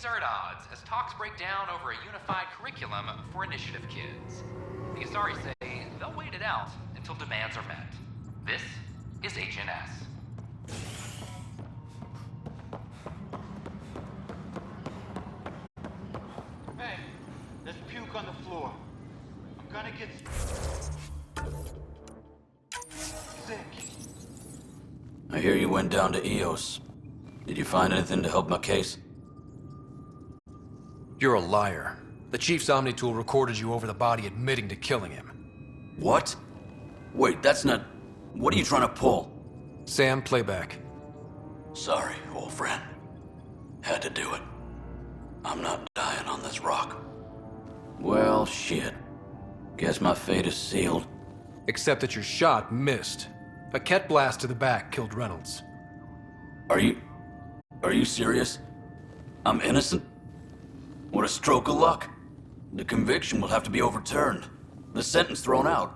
Teams are at odds as talks break down over a unified curriculum for initiative kids. The Asari say they'll wait it out until demands are met. This is HNS. Hey, there's puke on the floor. I'm gonna get sick. I hear you went down to EOS. Did you find anything to help my case? You're a liar. The Chief's Omni-tool recorded you over the body admitting to killing him. What? Wait, that's not... What are you trying to pull? Sam, playback. Sorry, old friend. Had to do it. I'm not dying on this rock. Well, shit. Guess my fate is sealed. Except that your shot missed. A Ket blast to the back killed Reynolds. Are you serious? I'm innocent? What a stroke of luck. The conviction will have to be overturned. The sentence thrown out.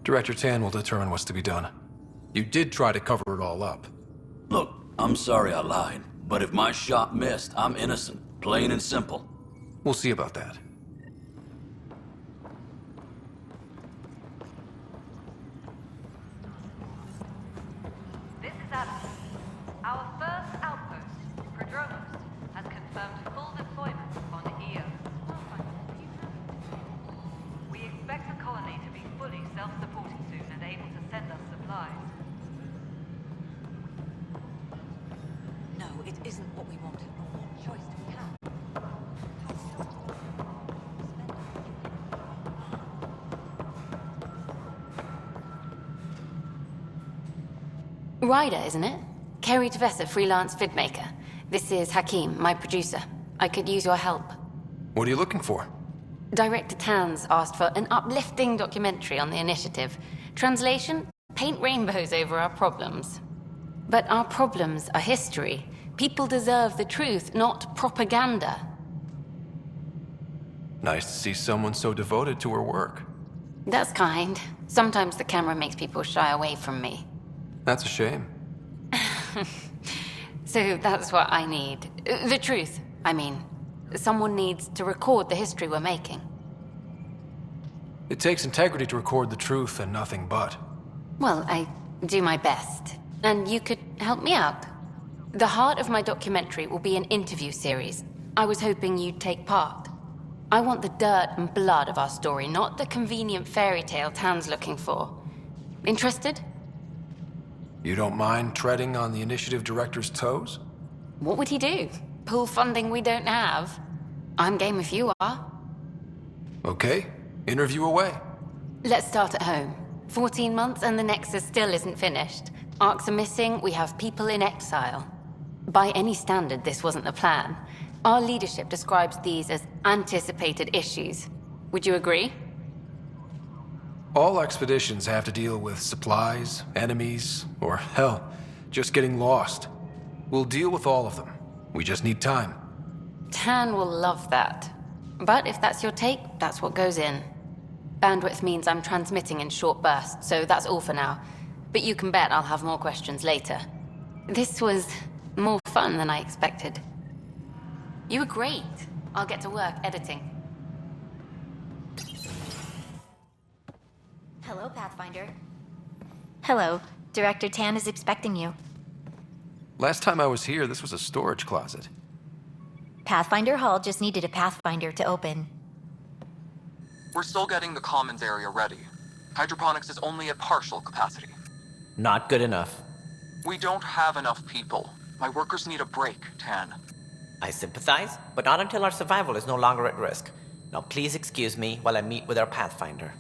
Director Tan will determine what's to be done. You did try to cover it all up. Look, I'm sorry I lied, but if my shot missed, I'm innocent. Plain and simple. We'll see about that. This is Alice. Our first outpost, Prodromos, has confirmed full deployment on EO. We expect the colony to be fully self-supporting soon and able to send us supplies. No, it isn't what we wanted. What choice do we have? Ryder, isn't it? Kerry Tavessa, freelance vidmaker. This is Hakeem, my producer. I could use your help. What are you looking for? Director Tan's asked for an uplifting documentary on the initiative. Translation? Paint rainbows over our problems. But our problems are history. People deserve the truth, not propaganda. Nice to see someone so devoted to her work. That's kind. Sometimes the camera makes people shy away from me. That's a shame. So that's what I need. The truth, I mean. Someone needs to record the history we're making. It takes integrity to record the truth and nothing but. Well, I do my best. And you could help me out. The heart of my documentary will be an interview series. I was hoping you'd take part. I want the dirt and blood of our story, not the convenient fairy tale Tan's looking for. Interested? You don't mind treading on the initiative director's toes? What would he do? Pull funding we don't have? I'm game if you are. Okay, interview away. Let's start at home. 14 months and the Nexus still isn't finished. Arcs are missing, we have people in exile. By any standard, this wasn't the plan. Our leadership describes these as anticipated issues. Would you agree? All expeditions have to deal with supplies, enemies, or hell, just getting lost. We'll deal with all of them. We just need time. Tan will love that. But if that's your take, that's what goes in. Bandwidth means I'm transmitting in short bursts, so that's all for now. But you can bet I'll have more questions later. This was more fun than I expected. You were great. I'll get to work editing. Hello, Pathfinder. Hello. Director Tan is expecting you. Last time I was here, this was a storage closet. Pathfinder Hall just needed a Pathfinder to open. We're still getting the commons area ready. Hydroponics is only at partial capacity. Not good enough. We don't have enough people. My workers need a break, Tan. I sympathize, but not until our survival is no longer at risk. Now please excuse me while I meet with our Pathfinder.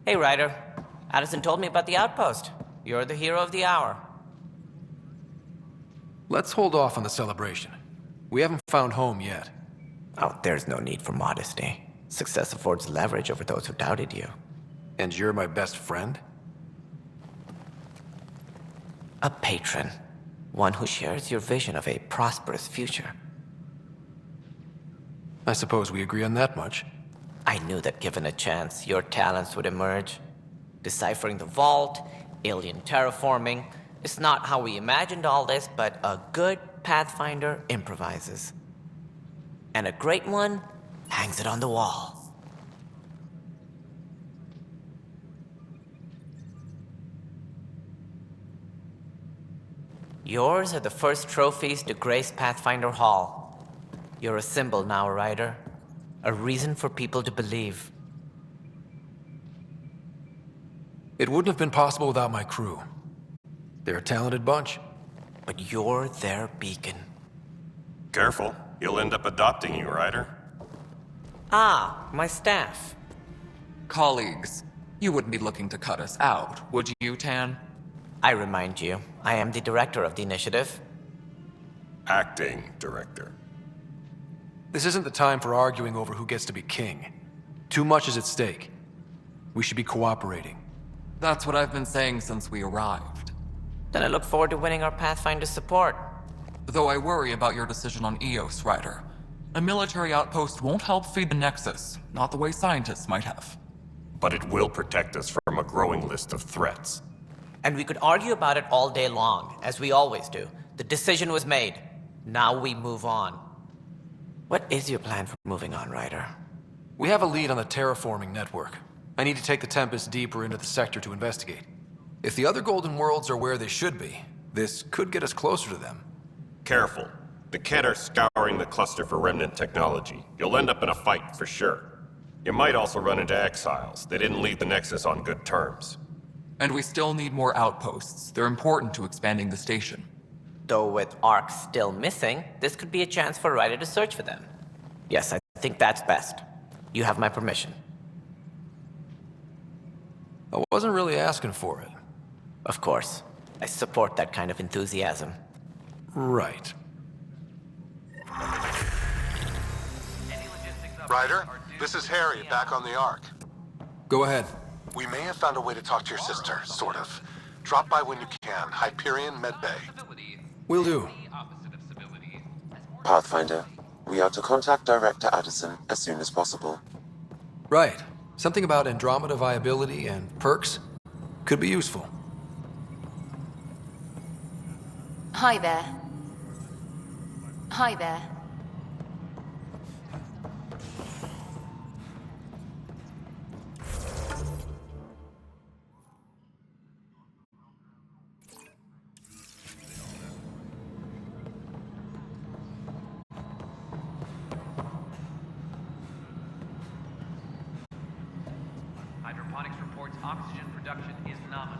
Hey, Ryder. Addison told me about the outpost. You're the hero of the hour. Let's hold off on the celebration. We haven't found home yet. Oh, there's no need for modesty. Success affords leverage over those who doubted you. And you're my best friend? A patron. One who shares your vision of a prosperous future. I suppose we agree on that much. I knew that given a chance, your talents would emerge. Deciphering the vault, alien terraforming, It's not how we imagined all this, but a good Pathfinder improvises. And a great one hangs it on the wall. Yours are the first trophies to grace Pathfinder Hall. You're a symbol now, Ryder. A reason for people to believe. It wouldn't have been possible without my crew. They're a talented bunch. But you're their beacon. Careful. He'll end up adopting you, Ryder. Ah, my staff. Colleagues, you wouldn't be looking to cut us out, would you, Tan? I remind you, I am the director of the initiative. Acting director. This isn't the time for arguing over who gets to be king. Too much is at stake. We should be cooperating. That's what I've been saying since we arrived. Then I look forward to winning our Pathfinder support. Though I worry about your decision on Eos, Ryder. A military outpost won't help feed the Nexus, not the way scientists might have. But it will protect us from a growing list of threats. And we could argue about it all day long, as we always do. The decision was made. Now we move on. What is your plan for moving on, Ryder? We have a lead on the terraforming network. I need to take the Tempest deeper into the sector to investigate. If the other Golden Worlds are where they should be, this could get us closer to them. Careful. The Kett are scouring the cluster for remnant technology. You'll end up in a fight for sure. You might also run into exiles. They didn't leave the Nexus on good terms. And we still need more outposts. They're important to expanding the station. Though with Ark still missing, this could be a chance for Ryder to search for them. Yes, I think that's best. You have my permission. I wasn't really asking for it. Of course. I support that kind of enthusiasm. Right. Ryder, this is Harry, back on the Ark. Go ahead. We may have found a way to talk to your sister, sort of. Drop by when you can. Hyperion Medbay. Will do. Pathfinder, we are to contact Director Addison as soon as possible. Right. Something about Andromeda viability and perks could be useful. Hi there. Hi there. Hydroponics reports oxygen production is nominal.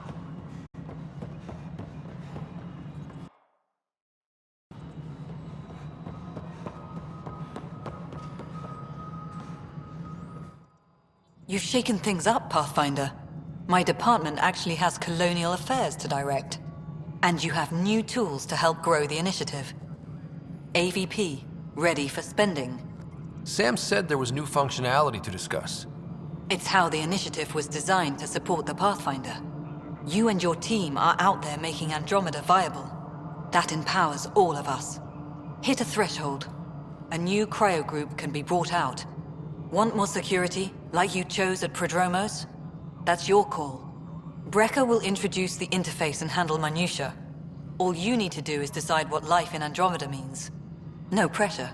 You've shaken things up, Pathfinder. My department actually has colonial affairs to direct. And you have new tools to help grow the initiative. AVP, ready for spending. Sam said there was new functionality to discuss. It's how the initiative was designed to support the Pathfinder. You and your team are out there making Andromeda viable. That empowers all of us. Hit a threshold. A new cryo group can be brought out. Want more security, like you chose at Prodromos? That's your call. Brecker will introduce the interface and handle minutiae. All you need to do is decide what life in Andromeda means. No pressure.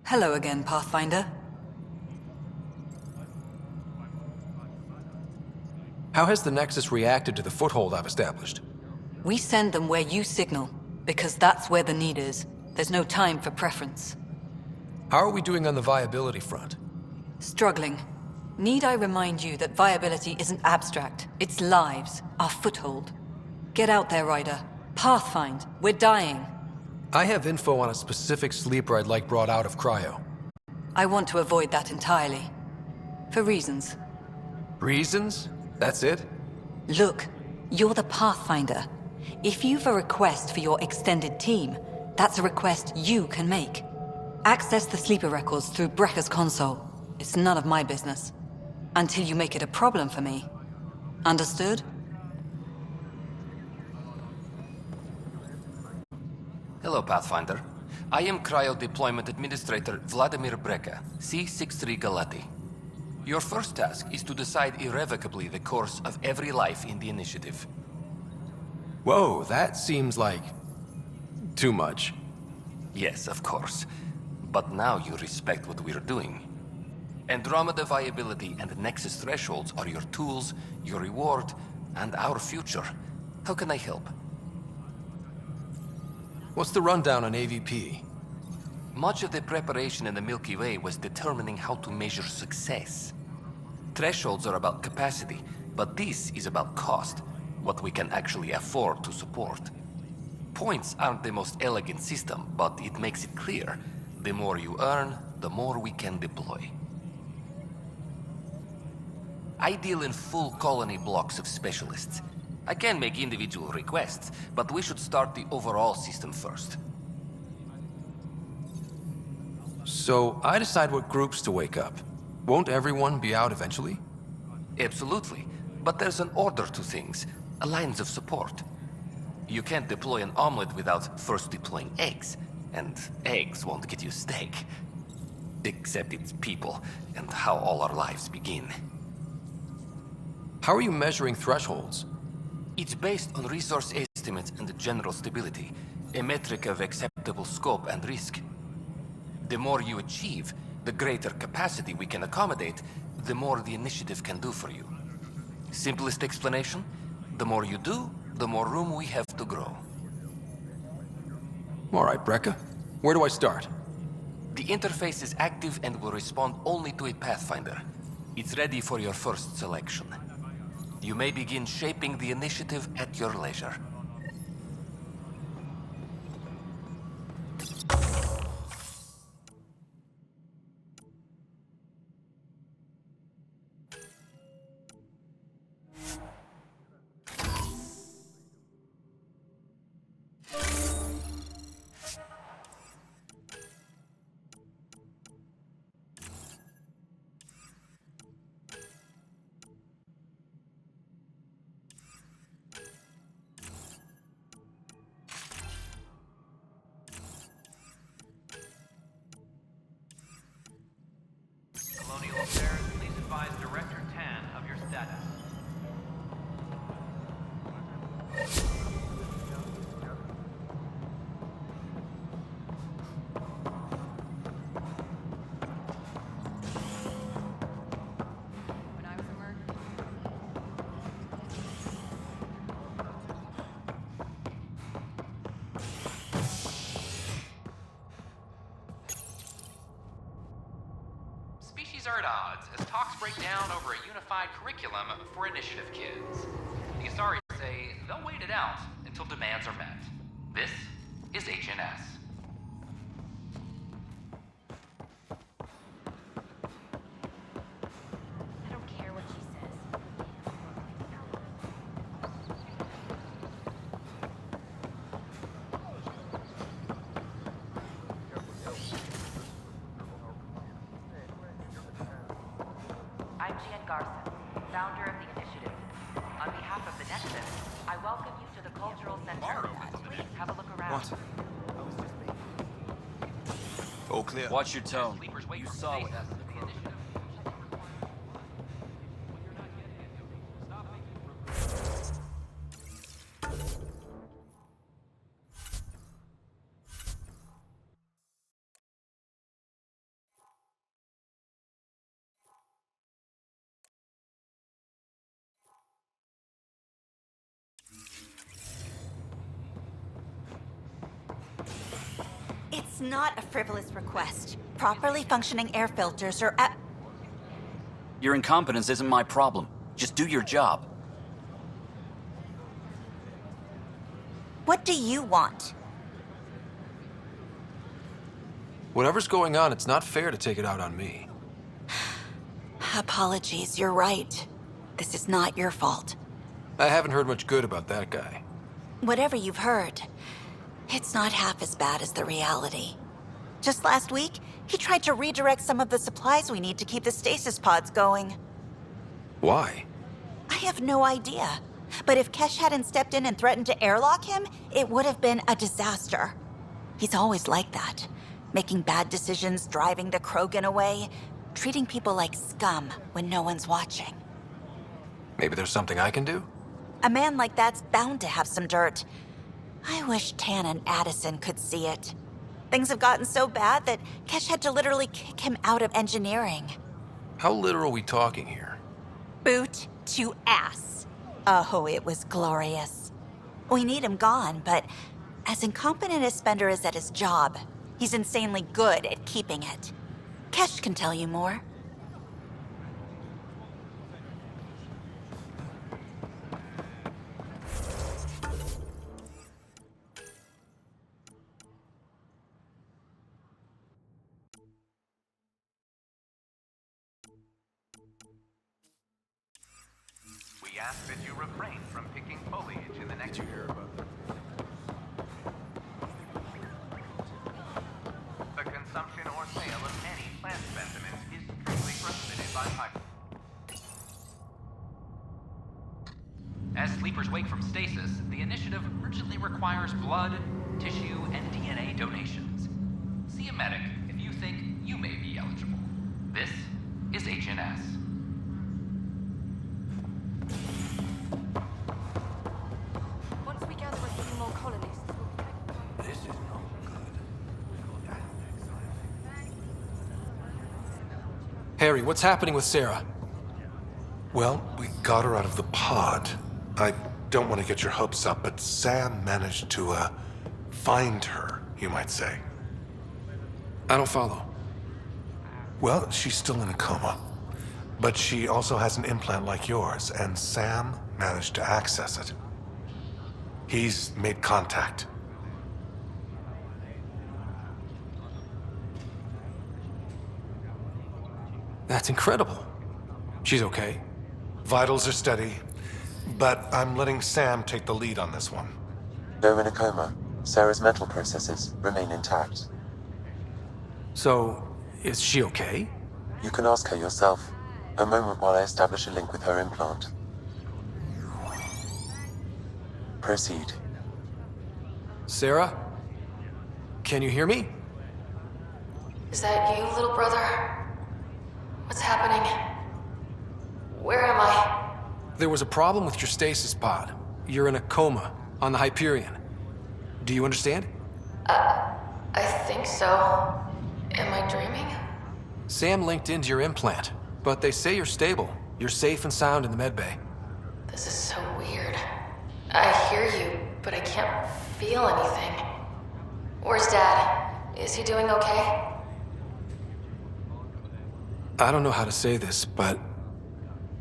Hello again, Pathfinder. How has the Nexus reacted to the foothold I've established? We send them where you signal, because that's where the need is. There's no time for preference. How are we doing on the viability front? Struggling. Need I remind you that viability isn't abstract, it's lives, our foothold. Get out there, Ryder. Pathfind, we're dying. I have info on a specific sleeper I'd like brought out of cryo. I want to avoid that entirely. For reasons. Reasons? That's it? Look, you're the Pathfinder. If you've a request for your extended team, that's a request you can make. Access the sleeper records through Brecker's console. It's none of my business. Until you make it a problem for me. Understood? Hello, Pathfinder. I am Cryo Deployment Administrator Vladimir Breca, C-63 Galati. Your first task is to decide irrevocably the course of every life in the initiative. Whoa, that seems like... too much. Yes, of course. But now you respect what we're doing. Andromeda viability and Nexus thresholds are your tools, your reward, and our future. How can I help? What's the rundown on AVP? Much of the preparation in the Milky Way was determining how to measure success. Thresholds are about capacity, but this is about cost, what we can actually afford to support. Points aren't the most elegant system, but it makes it clear. The more you earn, the more we can deploy. I deal in full colony blocks of specialists. I can make individual requests, but we should start the overall system first. So, I decide what groups to wake up. Won't everyone be out eventually? Absolutely. But there's an order to things, a lines of support. You can't deploy an omelet without first deploying eggs, and eggs won't get you steak. Except it's people, and how all our lives begin. How are you measuring thresholds? It's based on resource estimates and general stability, a metric of acceptable scope and risk. The more you achieve, the greater capacity we can accommodate, the more the initiative can do for you. Simplest explanation? The more you do, the more room we have to grow. All right, Brekka. Where do I start? The interface is active and will respond only to a Pathfinder. It's ready for your first selection. You may begin shaping the initiative at your leisure. Colonial Affairs, please advise Director Tan of your status. When I was emerging. Species are at odds as talks break down over a unified curriculum for initiative kids. The Asari say they'll wait it out until demands are met. This is HNS. I don't care what she says. I'm Jian Garson, founder of the initiative. On behalf of the Nexus, I welcome you to the Cultural Center. Please have a look around. All clear. Watch your tone. Sleepers wait You for saw what stasis. happened. The initiative It's not a frivolous request. Properly functioning air filters are at... Your incompetence isn't my problem. Just do your job. What do you want? Whatever's going on, it's not fair to take it out on me. Apologies, you're right. This is not your fault. I haven't heard much good about that guy. Whatever you've heard, it's not half as bad as the reality. Just last week, he tried to redirect some of the supplies we need to keep the stasis pods going. Why? I have no idea. But if Kesh hadn't stepped in and threatened to airlock him, it would have been a disaster. He's always like that, making bad decisions, driving the Krogan away. treating people like scum when no one's watching. Maybe there's something I can do? A man like that's bound to have some dirt. I wish Tan and Addison could see it. Things have gotten so bad that Kesh had to literally kick him out of engineering. How literal are we talking here? Boot to ass. Oh, it was glorious. We need him gone, but as incompetent as Spender is at his job, he's insanely good at keeping it. Kesh can tell you more. We ask that you refrain from picking foliage in the next year. The consumption or sale of any plant specimens is strictly prohibited by Hyper. As sleepers wake from stasis, the initiative urgently requires blood, tissue, and DNA donations. See a medic if you think you may be eligible. This is HNS. Once we gather a few more colonists, This is not good. Harry, what's happening with Sarah? Well, we got her out of the pod. I don't want to get your hopes up, but Sam managed to, find her, you might say. I don't follow. Well, she's still in a coma. But she also has an implant like yours, and Sam managed to access it. He's made contact. That's incredible. She's okay. Vitals are steady, but I'm letting Sam take the lead on this one. Though in a coma, Sarah's mental processes remain intact. So, is she okay? You can ask her yourself. A moment while I establish a link with her implant. Proceed. Sarah? Can you hear me? is that you, little brother? What's happening? Where am I? There was a problem with your stasis pod. You're in a coma on the Hyperion. Do you understand? I think so. Am I dreaming? Sam linked into your implant, but they say you're stable. You're safe and sound in the medbay. This is so weird. I hear you, but I can't feel anything. Where's Dad? Is he doing okay? I don't know how to say this, but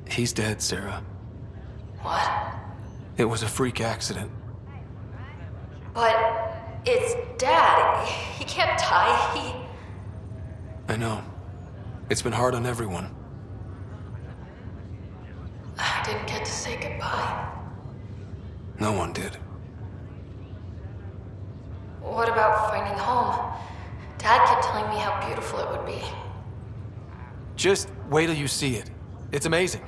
he's dead, Sarah. What? It was a freak accident. But it's Dad. He can't die. I know. It's been hard on everyone. I didn't get to say goodbye. No one did. What about finding home? Dad kept telling me how beautiful it would be. Just wait till you see it. It's amazing.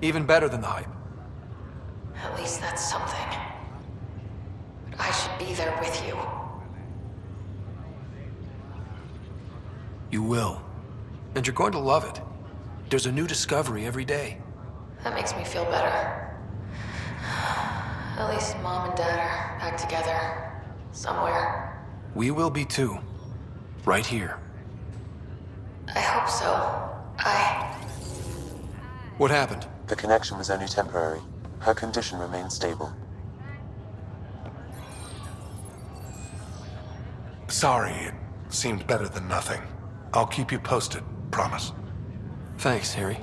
Even better than the hype. At least that's something. But I should be there with you. You will. And you're going to love it. There's a new discovery every day. That makes me feel better. At least Mom and Dad are back together. Somewhere. We will be too. Right here. I hope so. What happened? The connection was only temporary. Her condition remains stable. Sorry, it seemed better than nothing. I'll keep you posted, promise. Thanks, Harry.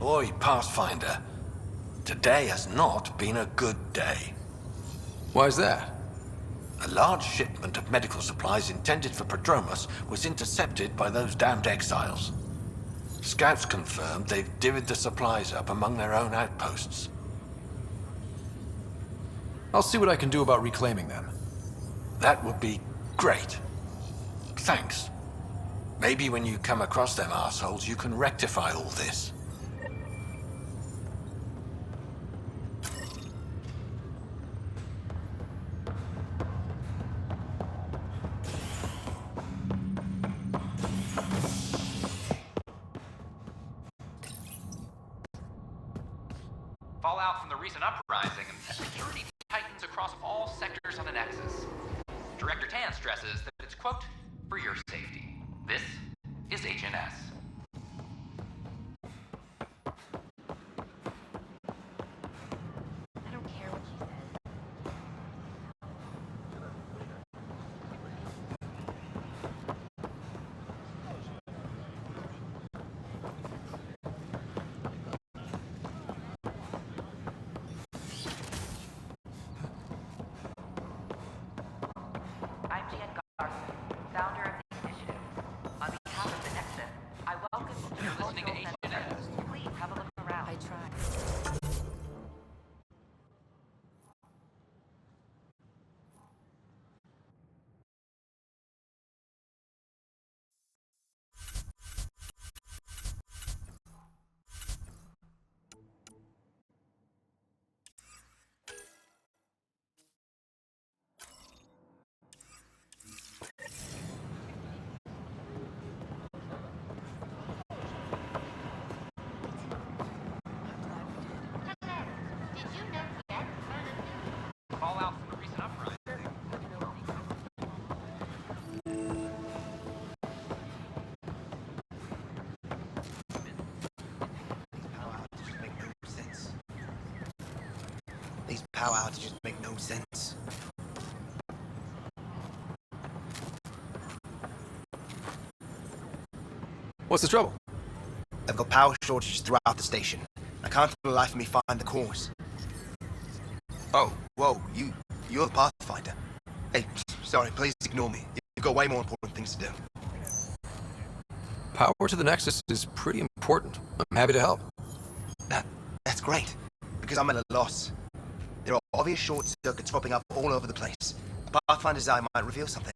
Boy, Pathfinder, today has not been a good day. Why's that? A large shipment of medical supplies intended for Prodromos was intercepted by those damned exiles. Scouts confirmed they've divvied the supplies up among their own outposts. I'll see what I can do about reclaiming them. That would be great. Thanks. Maybe when you come across them assholes, you can rectify all this. Fallout from the recent uprising and security tightens across all sectors on the Nexus. Director Tan stresses that it's, quote, for your safety. This is HNS. I don't care what she says. I'm Gian Garson, founder of the initiative. On behalf of the Nexus, I welcome you to the listening to Cultural HNS. Center. Please have a look around. I tried. Did you know yet? Fallout from the recent uprising. These power outages make no sense. What's the trouble? I've got power shortages throughout the station. I can't for the life of me find the cause. Oh, whoa, you're the Pathfinder. Hey, sorry, please ignore me. You've got way more important things to do. Power to the Nexus is pretty important. I'm happy to help. That's great, because I'm at a loss. There are obvious short circuits popping up all over the place. A Pathfinder's eye might reveal something.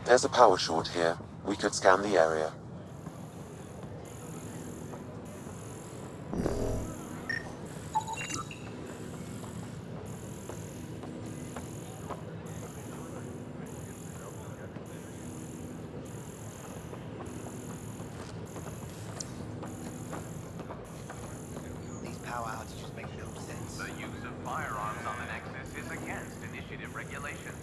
There's a power short here. We could scan the area. These power outages make no sense. The use of firearms on the Nexus is against initiative regulations.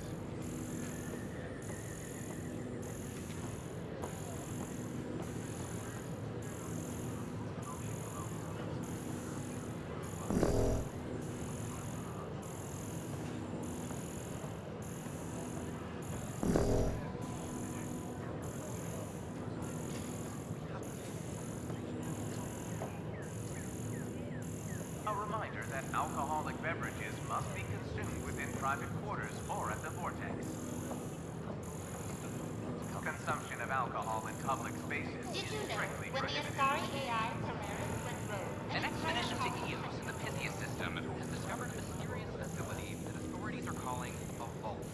A reminder that alcoholic beverages must be consumed within private quarters or at the vortex. Consumption of alcohol in public spaces Did is you know strictly when the prohibited. Ascari AI Primaris went rogue? An expedition to Eos in the Pythia system has discovered a mysterious facility that authorities are calling a vault.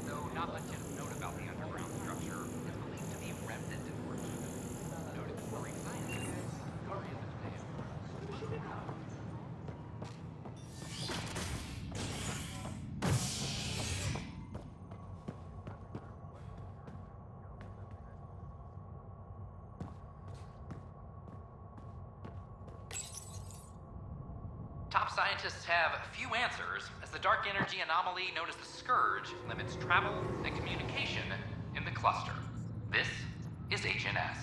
Though not much is known about the underground structure, it's believed to be remnant origin. Noted marine scientists, Top scientists have few answers, as the dark energy anomaly known as the Scourge limits travel and communication in the cluster. This is HNS.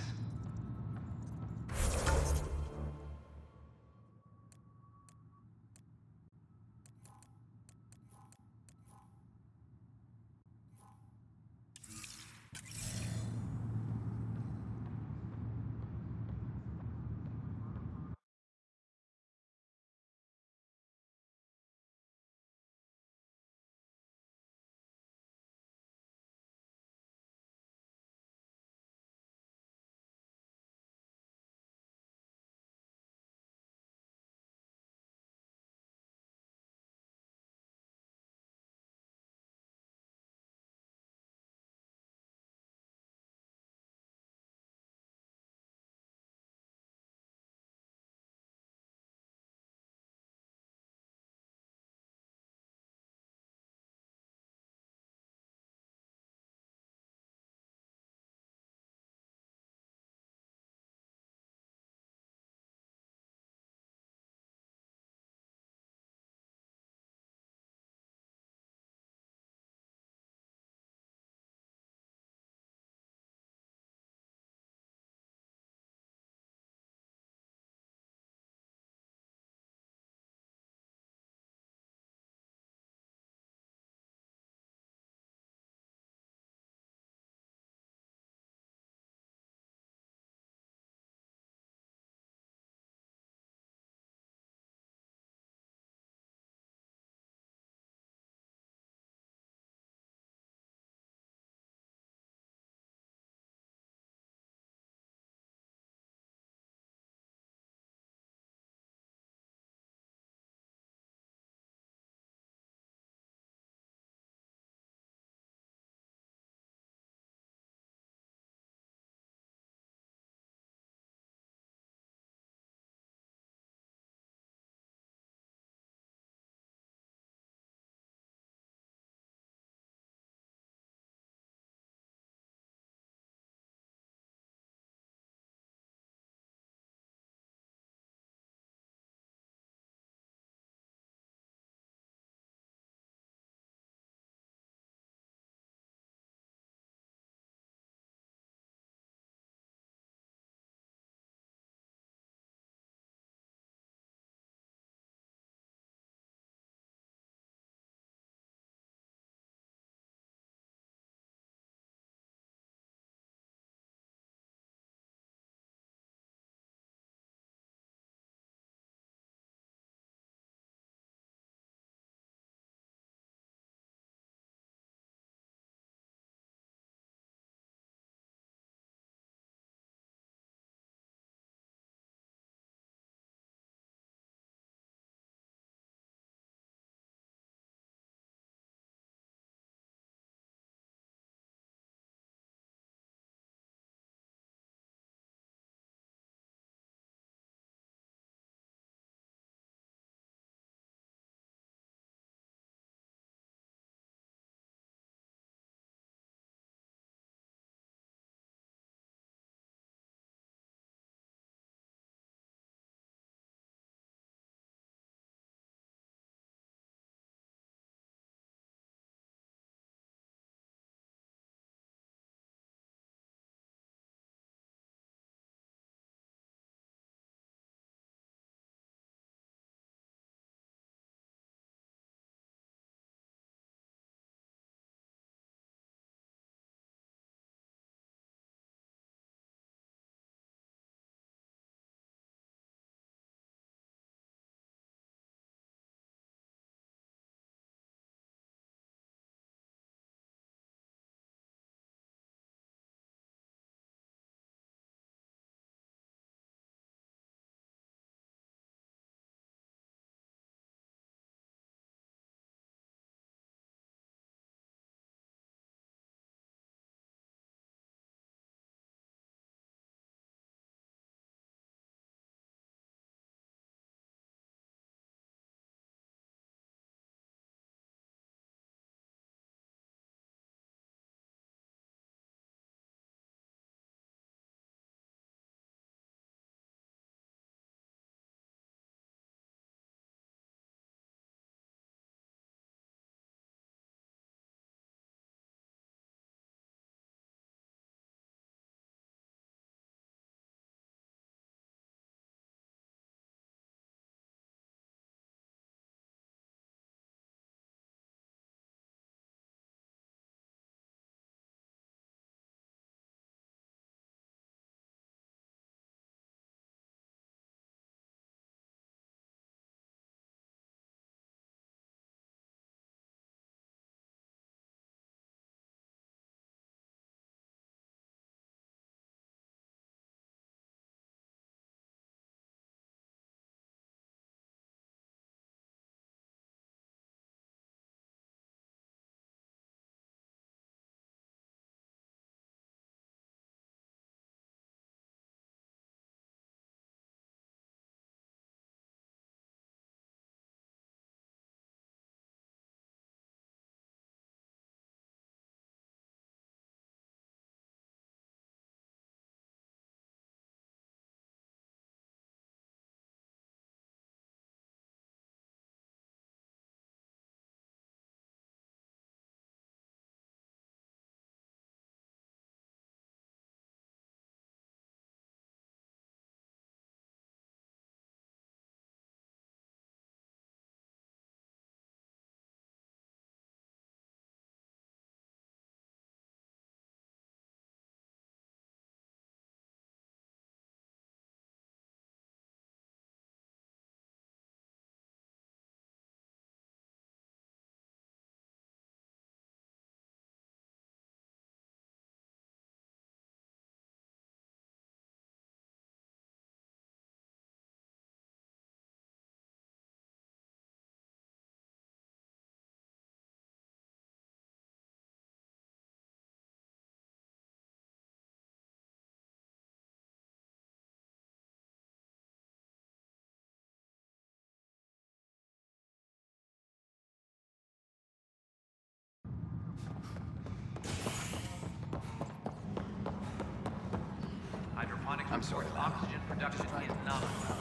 Oxygen production is nominal.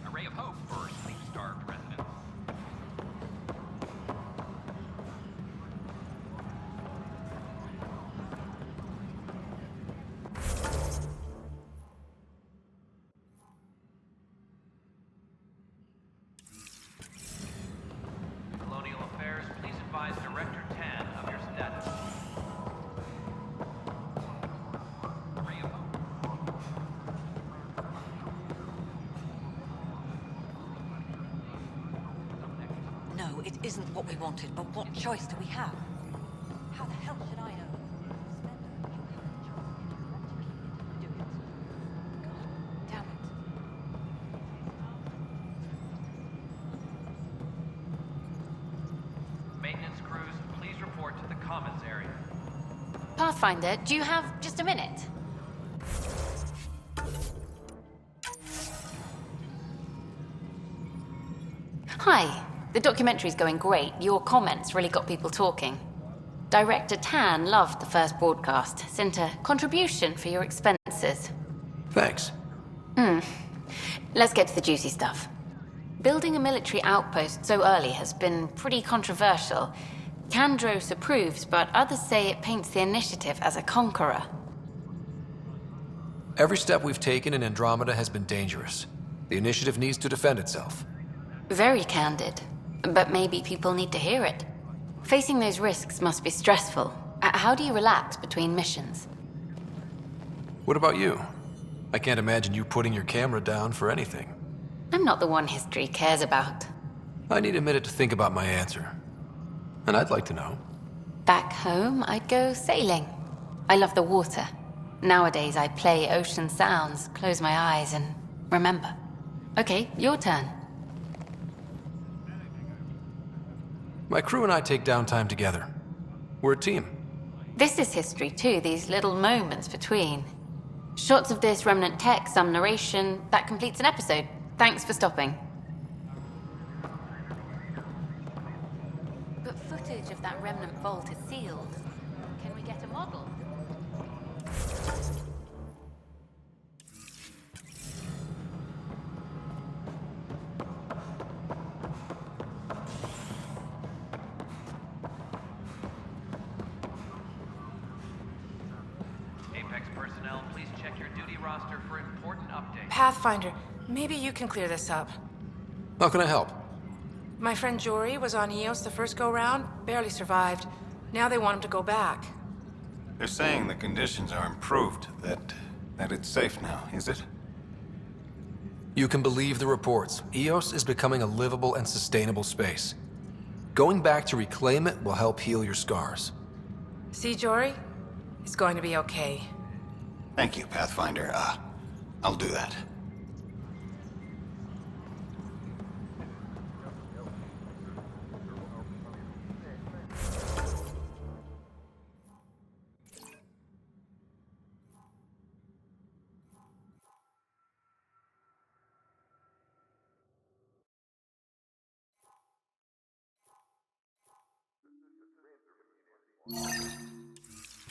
A ray of hope for sleep-starved residents. Colonial Affairs, please advise Director Tan of your status. Ray of hope. No, it isn't what we wanted, but what choice do we have? How the hell should I know? Spender, you have the choice if you want to keep it, do it. God damn it. Maintenance crews, please report to the commons area. Pathfinder, do you have just a minute? Hi. The documentary's going great. Your comments really got people talking. Director Tan loved the first broadcast. Sent a contribution for your expenses. Thanks. Let's get to the juicy stuff. Building a military outpost so early has been pretty controversial. Kandros approves, but others say it paints the Initiative as a conqueror. Every step we've taken in Andromeda has been dangerous. The Initiative needs to defend itself. Very candid. But maybe people need to hear it. Facing those risks must be stressful. How do you relax between missions? What about you? I can't imagine you putting your camera down for anything. I'm not the one history cares about. I need a minute to think about my answer. And I'd like to know. Back home, I'd go sailing. I love the water. Nowadays, I play ocean sounds, close my eyes, and remember. Okay, your turn. My crew and I take downtime together. We're a team. This is history too, these little moments between. Shots of this remnant tech, some narration, that completes an episode. Thanks for stopping. But footage of that remnant vault is sealed. Can we get a model? Apex personnel, please check your duty roster for important updates. Pathfinder, maybe you can clear this up. How can I help? My friend Jory was on Eos the first go-round, barely survived. Now they want him to go back. They're saying the conditions are improved, that it's safe now, is it? You can believe the reports. Eos is becoming a livable and sustainable space. Going back to reclaim it will help heal your scars. See, Jory? It's going to be okay. Thank you, Pathfinder. I'll do that.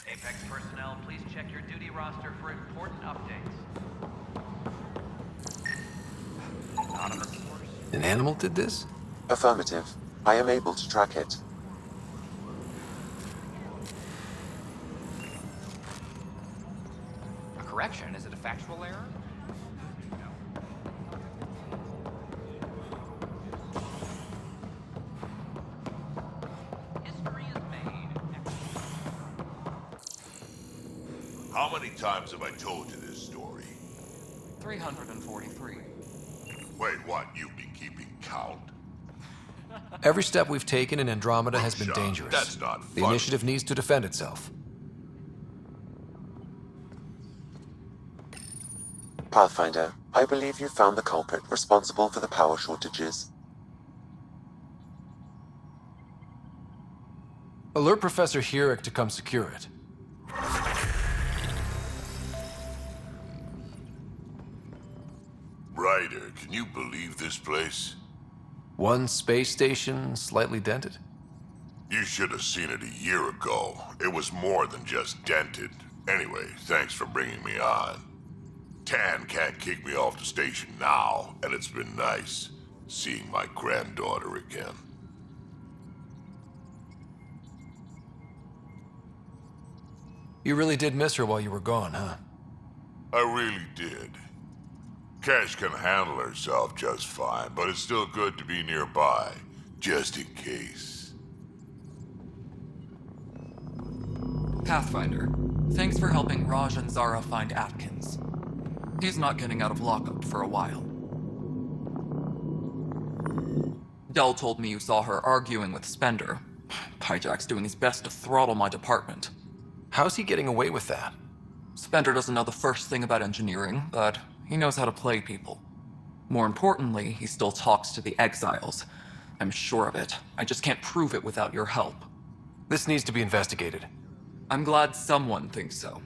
Apex personnel, please check your duty roster for important updates. Anonymous source. An animal did this? Affirmative. I am able to track it. A correction? Is it a factual error? History is made. How many times have I told you this story? 343. Wait, what? You've been keeping count? Every step we've taken in Andromeda has been Sean, dangerous. that's not The funny. Initiative needs to defend itself. Pathfinder, I believe you found the culprit responsible for the power shortages. Alert Professor Hurek to come secure it. Ryder, can you believe this place? One space station, slightly dented. You should have seen it a year ago. It was more than just dented. Anyway, thanks for bringing me on. Tan can't kick me off the station now, and it's been nice seeing my granddaughter again. You really did miss her while you were gone, huh? I really did. Cash can handle herself just fine, but it's still good to be nearby, just in case. Pathfinder, thanks for helping Raj and Zara find Atkins. He's not getting out of lockup for a while. Dell told me you saw her arguing with Spender. Pyjack's doing his best to throttle my department. How's he getting away with that? Spender doesn't know the first thing about engineering, but he knows how to play people. More importantly, he still talks to the exiles. I'm sure of it. I just can't prove it without your help. This needs to be investigated. I'm glad someone thinks so.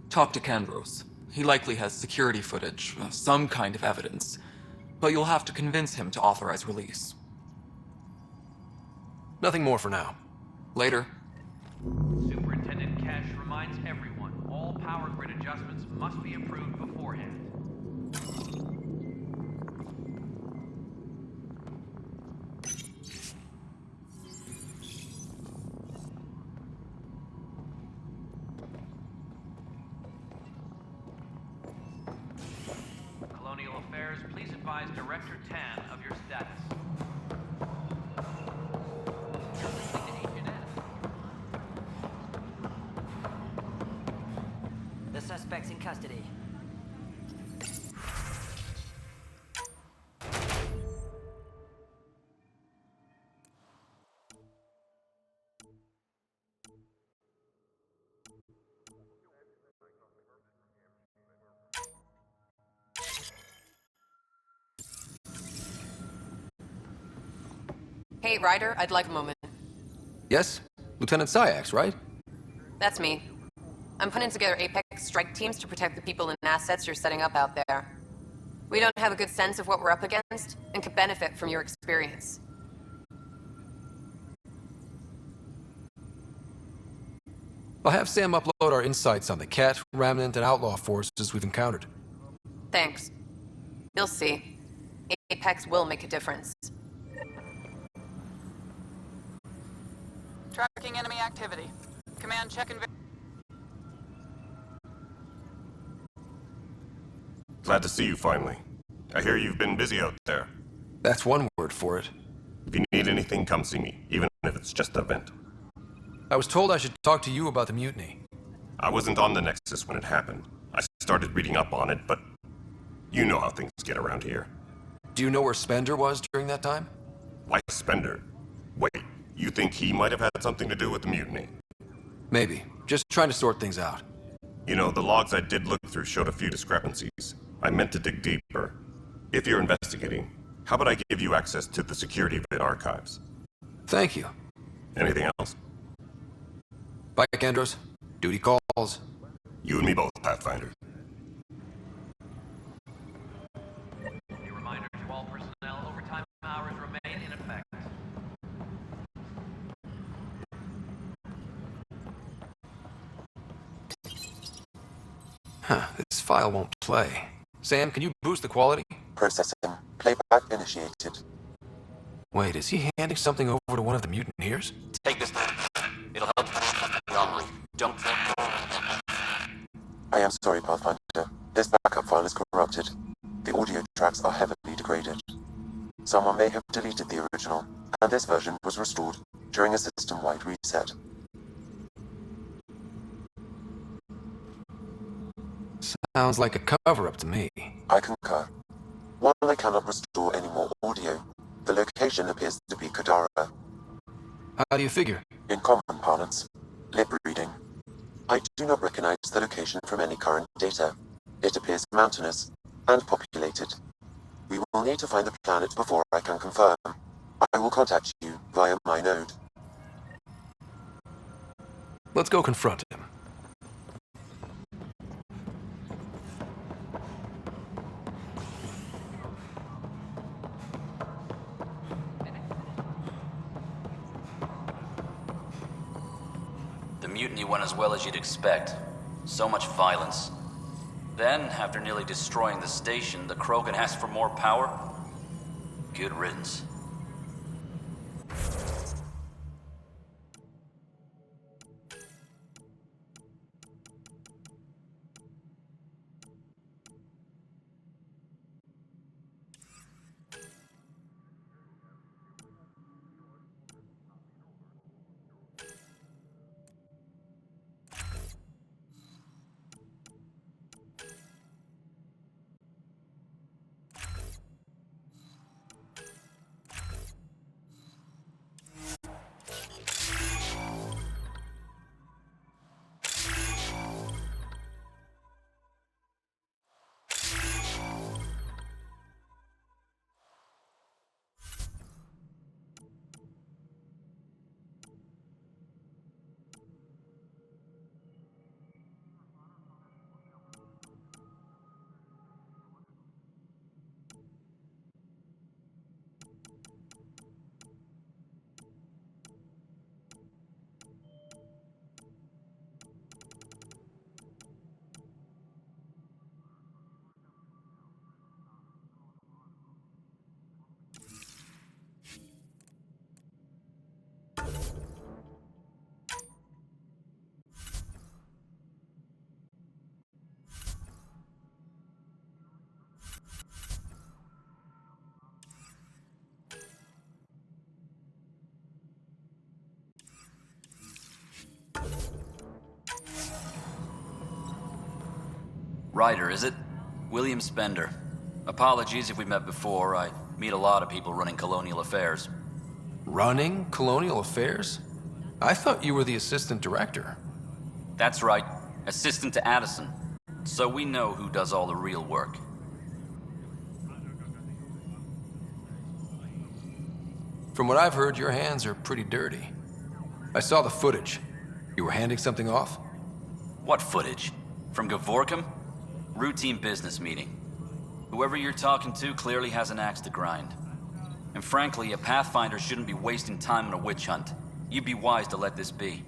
Talk to Kandros. He likely has security footage, some kind of evidence. But you'll have to convince him to authorize release. Nothing more for now. Later. Superintendent Cash reminds everyone all power grid adjustments must be approved beforehand. Colonial Affairs, please advise Director Tan of your status. The suspect's in custody. Hey, Ryder, I'd like a moment. Yes? Lieutenant Syax, right? That's me. I'm putting together Apex strike teams to protect the people and assets you're setting up out there. We don't have a good sense of what we're up against, and could benefit from your experience. I'll have Sam upload our insights on the Cat, Remnant, and Outlaw forces we've encountered. Thanks. You'll see. Apex will make a difference. Tracking enemy activity. Command check and... Glad to see you finally. I hear you've been busy out there. That's one word for it. If you need anything, come see me, even if it's just a vent. I was told I should talk to you about the mutiny. I wasn't on the Nexus when it happened. I started reading up on it, but you know how things get around here. Do you know where Spender was during that time? Why Spender? Wait, you think he might have had something to do with the mutiny? Maybe. Just trying to sort things out. You know, the logs I did look through showed a few discrepancies. I meant to dig deeper. If you're investigating, how about I give you access to the security vid archives? Thank you. Anything else? Bye, Kandros. Duty calls. You and me both, Pathfinder. A reminder to all personnel, overtime hours remain in effect. Huh, this file won't play. Sam, can you boost the quality? Processing. Playback initiated. Wait, is he handing something over to one of the mutineers? Take this then. It'll help the robbery. Don't... I am sorry, Pathfinder. This backup file is corrupted. The audio tracks are heavily degraded. Someone may have deleted the original, and this version was restored during a system-wide reset. Sounds like a cover-up to me. I concur. While I cannot restore any more audio, the location appears to be Kadara. How do you figure? In common parlance, lip reading. I do not recognize the location from any current data. It appears mountainous and populated. We will need to find the planet before I can confirm. I will contact you via my node. Let's go confront him. The mutiny went as well as you'd expect. So much violence. Then, after nearly destroying the station, the Krogan asked for more power? Good riddance. Ryder, is it? William Spender. Apologies if we met before. I meet a lot of people running colonial affairs. Running colonial affairs? I thought you were the assistant director. That's right. Assistant to Addison. So we know who does all the real work. From what I've heard, your hands are pretty dirty. I saw the footage. You were handing something off? What footage? From Gavorkum? Routine business meeting. Whoever you're talking to clearly has an axe to grind. And frankly, a Pathfinder shouldn't be wasting time on a witch hunt. You'd be wise to let this be.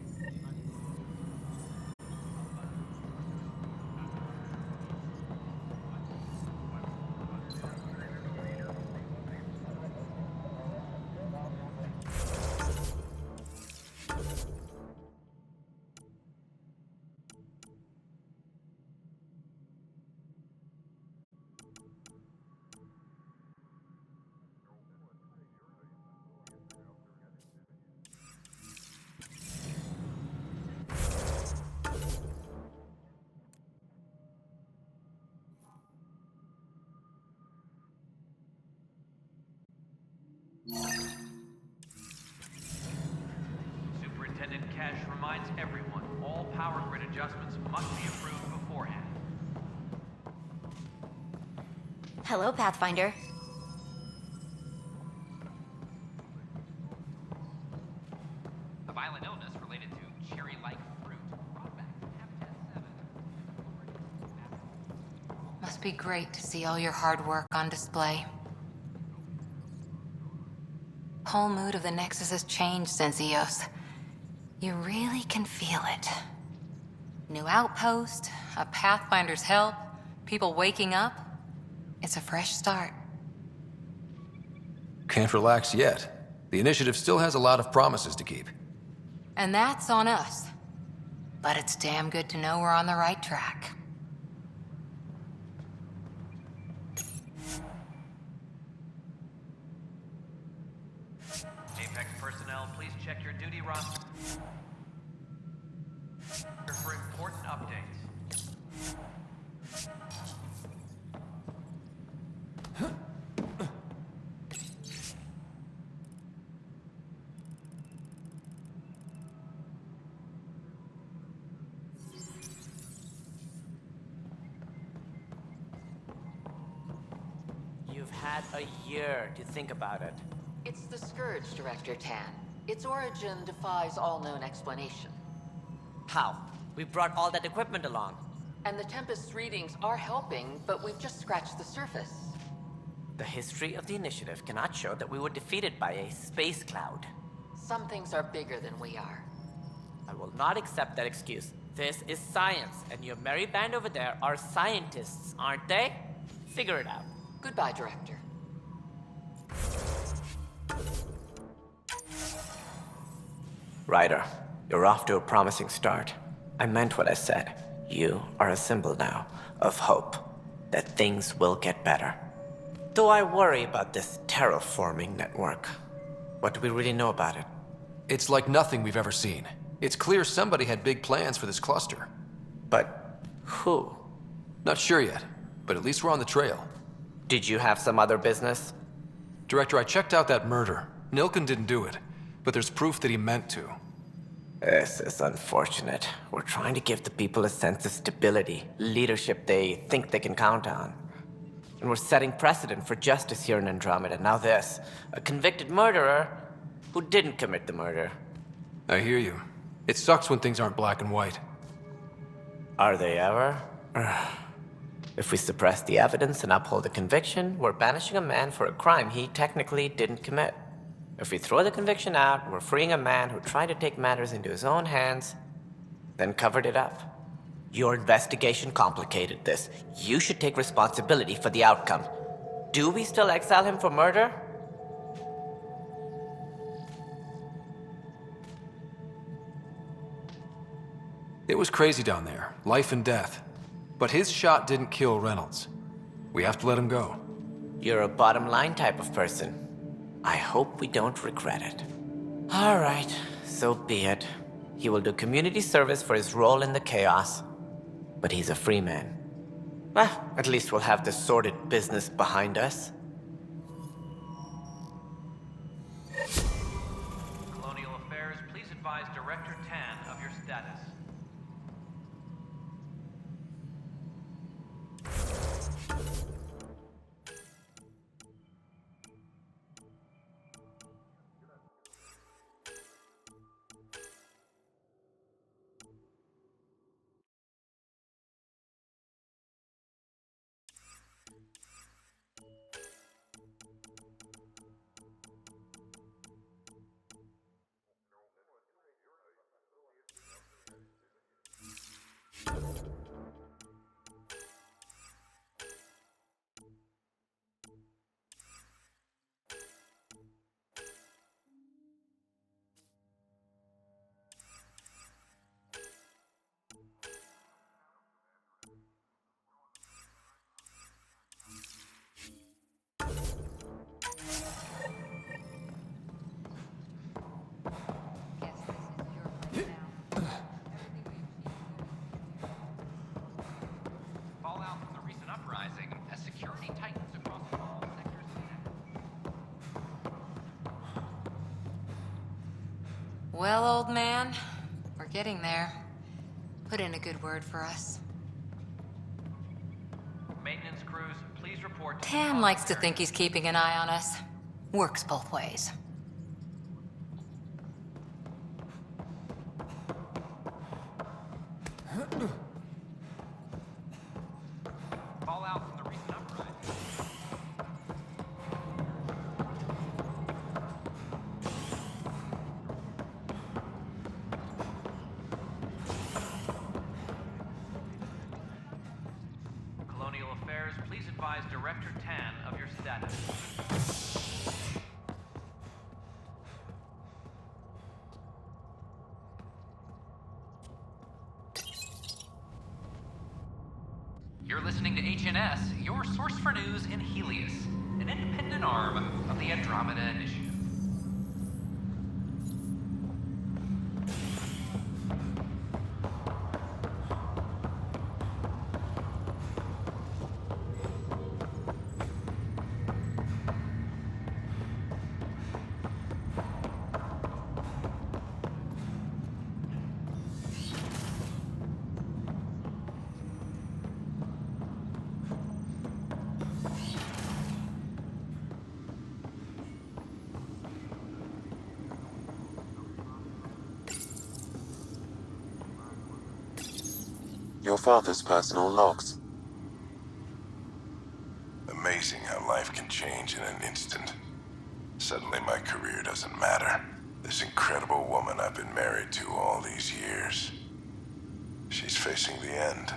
Superintendent Cash reminds everyone, all power grid adjustments must be approved beforehand. Hello, Pathfinder. A violent illness related to cherry-like fruit brought back from Habitat 7. Must be great to see all your hard work on display. Whole mood of the Nexus has changed since EOS. You really can feel it. New outpost, a Pathfinder's help, people waking up. It's a fresh start. Can't relax yet. The initiative still has a lot of promises to keep. And that's on us. But it's damn good to know we're on the right track. Apex personnel, please check your duty roster for important updates. You've had a year to think about it. It's the Scourge, Director Tan. Its origin defies all known explanation. How? We brought all that equipment along. And the Tempest's readings are helping, but we've just scratched the surface. The history of the initiative cannot show that we were defeated by a space cloud. Some things are bigger than we are. I will not accept that excuse. This is science, and your merry band over there are scientists, aren't they? Figure it out. Goodbye, Director. Ryder, you're off to a promising start. I meant what I said. You are a symbol now of hope that things will get better. Though I worry about this terraforming network. What do we really know about it? It's like nothing we've ever seen. It's clear somebody had big plans for this cluster. But who? Not sure yet, but at least we're on the trail. Did you have some other business? Director, I checked out that murder. Nilken didn't do it, but there's proof that he meant to. This is unfortunate. We're trying to give the people a sense of stability, leadership they think they can count on. And we're setting precedent for justice here in Andromeda. Now this, a convicted murderer who didn't commit the murder. I hear you. It sucks when things aren't black and white. Are they ever? If we suppress the evidence and uphold the conviction, we're banishing a man for a crime he technically didn't commit. If we throw the conviction out, we're freeing a man who tried to take matters into his own hands, then covered it up. Your investigation complicated this. You should take responsibility for the outcome. Do we still exile him for murder? It was crazy down there, life and death. But his shot didn't kill Reynolds. We have to let him go. You're a bottom line type of person. I hope we don't regret it. All right, so be it. He will do community service for his role in the chaos. But he's a free man. Well, at least we'll have the sordid business behind us. Colonial Affairs, please advise Director Tan of your status. Fallout from the recent uprising as security tightens across all sectors of the network. Well, old man, we're getting there. Put in a good word for us. Maintenance crews, please report to Tan likes to think he's keeping an eye on us. Works both ways. Fallout from the recent uprising. Colonial Affairs, please advise Director Tan of your status. You're listening to HNS, your source for news in Helios, an independent arm of the Andromeda Initiative. Your father's personal logs. Amazing how life can change in an instant. Suddenly my career doesn't matter. This incredible woman I've been married to all these years. She's facing the end.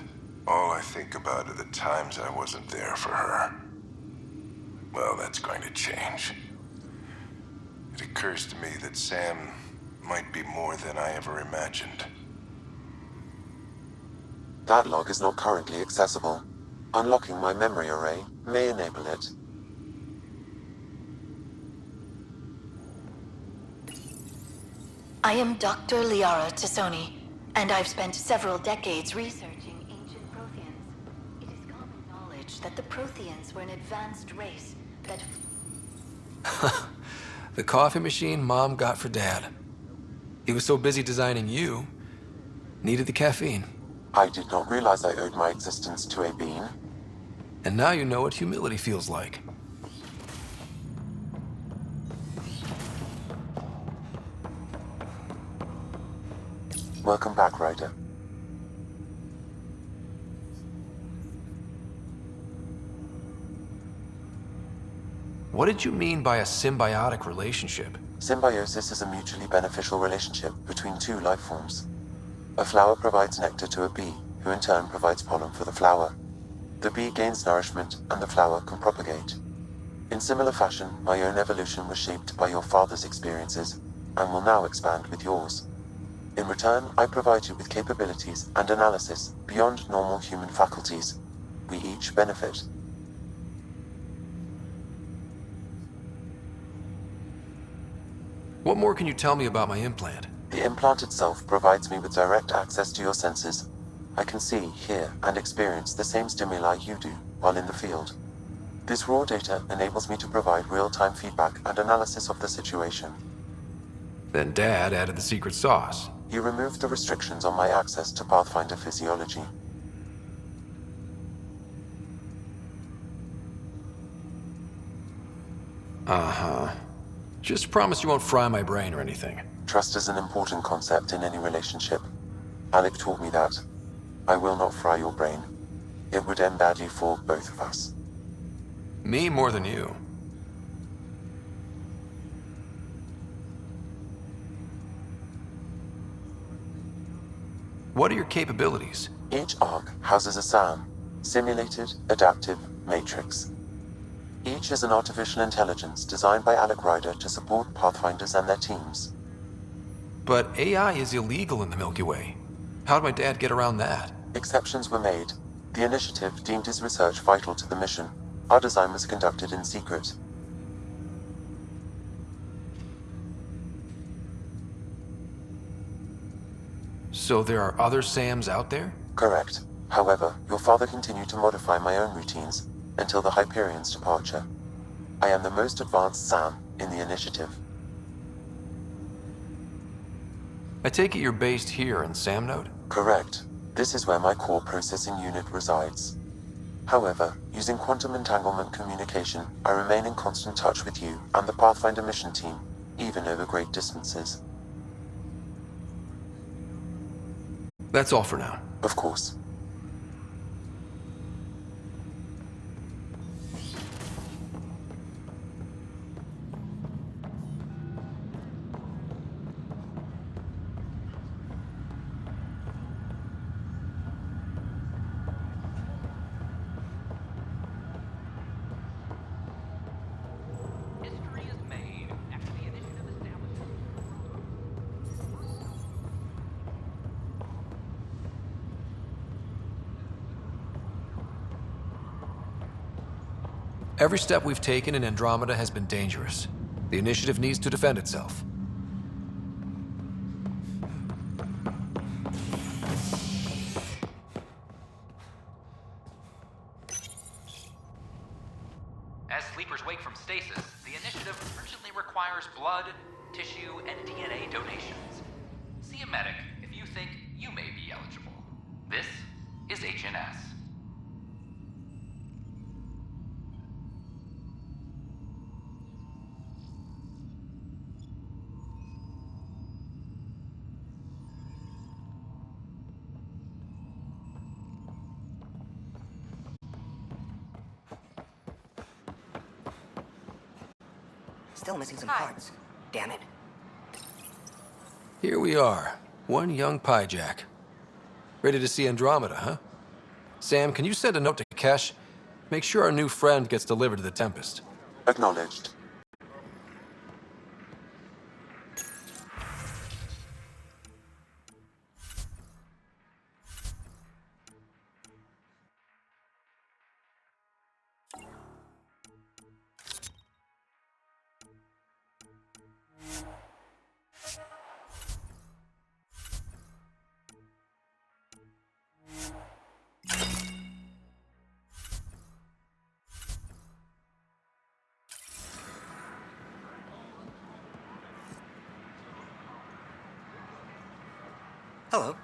All I think about are the times I wasn't there for her. Well, that's going to change. It occurs to me that Sam might be more than I ever imagined. That log is not currently accessible. Unlocking my memory array may enable it. I am Dr. Liara Tassoni, and I've spent several decades researching ancient Protheans. It is common knowledge that the Protheans were an advanced race that... The coffee machine Mom got for Dad. He was so busy designing you, needed the caffeine. I did not realize I owed my existence to a being. And now you know what humility feels like. Welcome back, Ryder. What did you mean by a symbiotic relationship? Symbiosis is a mutually beneficial relationship between two life forms. A flower provides nectar to a bee, who in turn provides pollen for the flower. The bee gains nourishment, and the flower can propagate. In similar fashion, my own evolution was shaped by your father's experiences, and will now expand with yours. In return, I provide you with capabilities and analysis beyond normal human faculties. We each benefit. What more can you tell me about my implant? The implant itself provides me with direct access to your senses. I can see, hear, and experience the same stimuli you do while in the field. This raw data enables me to provide real-time feedback and analysis of the situation. Then Dad added the secret sauce. He removed the restrictions on my access to Pathfinder physiology. Uh-huh. Just promise you won't fry my brain or anything. Trust is an important concept in any relationship. Alec taught me that. I will not fry your brain. It would end badly for both of us. Me more than you. What are your capabilities? Each arc houses a SAM, Simulated Adaptive Matrix. Each is an artificial intelligence designed by Alec Ryder to support Pathfinders and their teams. But AI is illegal in the Milky Way. How'd my dad get around that? Exceptions were made. The initiative deemed his research vital to the mission. Our design was conducted in secret. So there are other SAMs out there? Correct. However, your father continued to modify my own routines until the Hyperion's departure. I am the most advanced SAM in the initiative. I take it you're based here in Sam Node? Correct. This is where my core processing unit resides. However, using quantum entanglement communication, I remain in constant touch with you and the Pathfinder mission team, even over great distances. That's all for now. Of course. History is made after the initiative established. Every step we've taken in Andromeda has been dangerous. The initiative needs to defend itself. As sleepers wake from stasis, the initiative urgently requires blood, tissue, and DNA donations. See a medic if you think you may be eligible. This is HNS. Still missing some parts. Damn it. Here we are, one young Pyjack. Ready to see Andromeda, huh? Sam, can you send a note to Kesh? Make sure our new friend gets delivered to the Tempest. Acknowledged. Hello.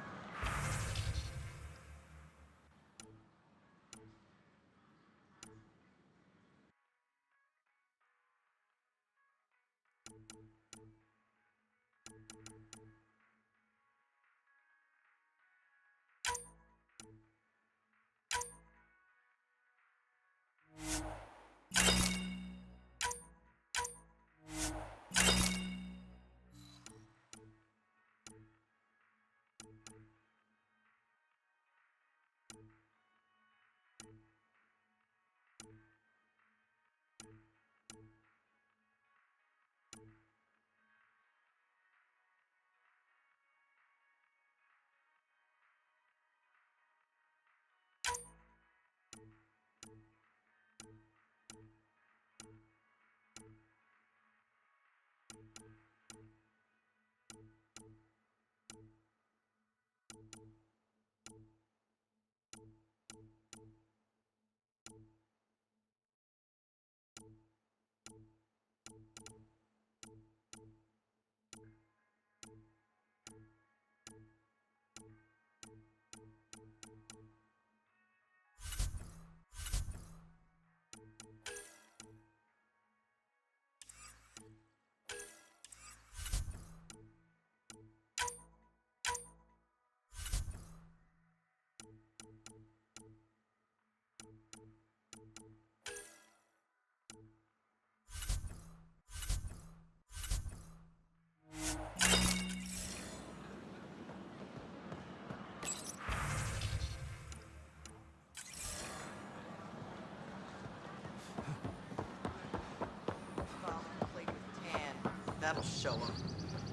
That'll show him.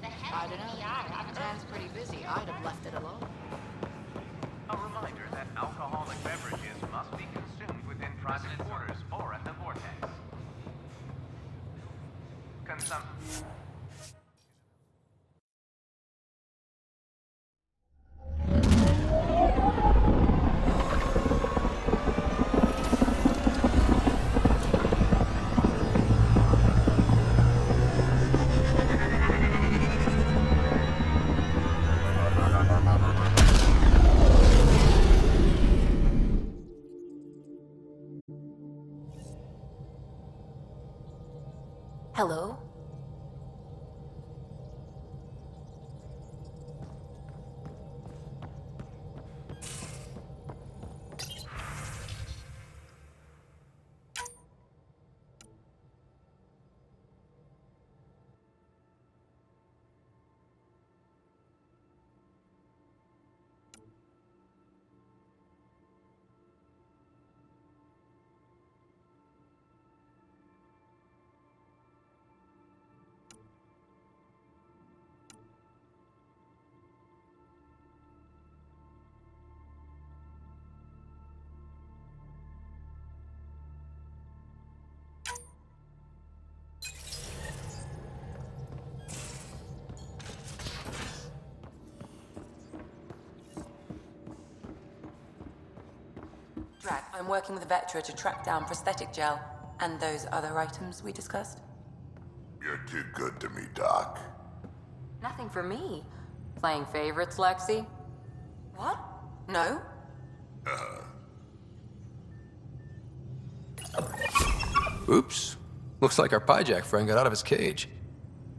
I don't know. Dan's pretty busy. I'd have left it alone. A reminder that alcoholic beverages must be consumed within private quarters or at the vortex. Hello? I'm working with Vectra to track down prosthetic gel and those other items we discussed. You're too good to me, Doc. Nothing for me. Playing favorites, Lexi? What? No? Oops. Looks like our Pyjack friend got out of his cage.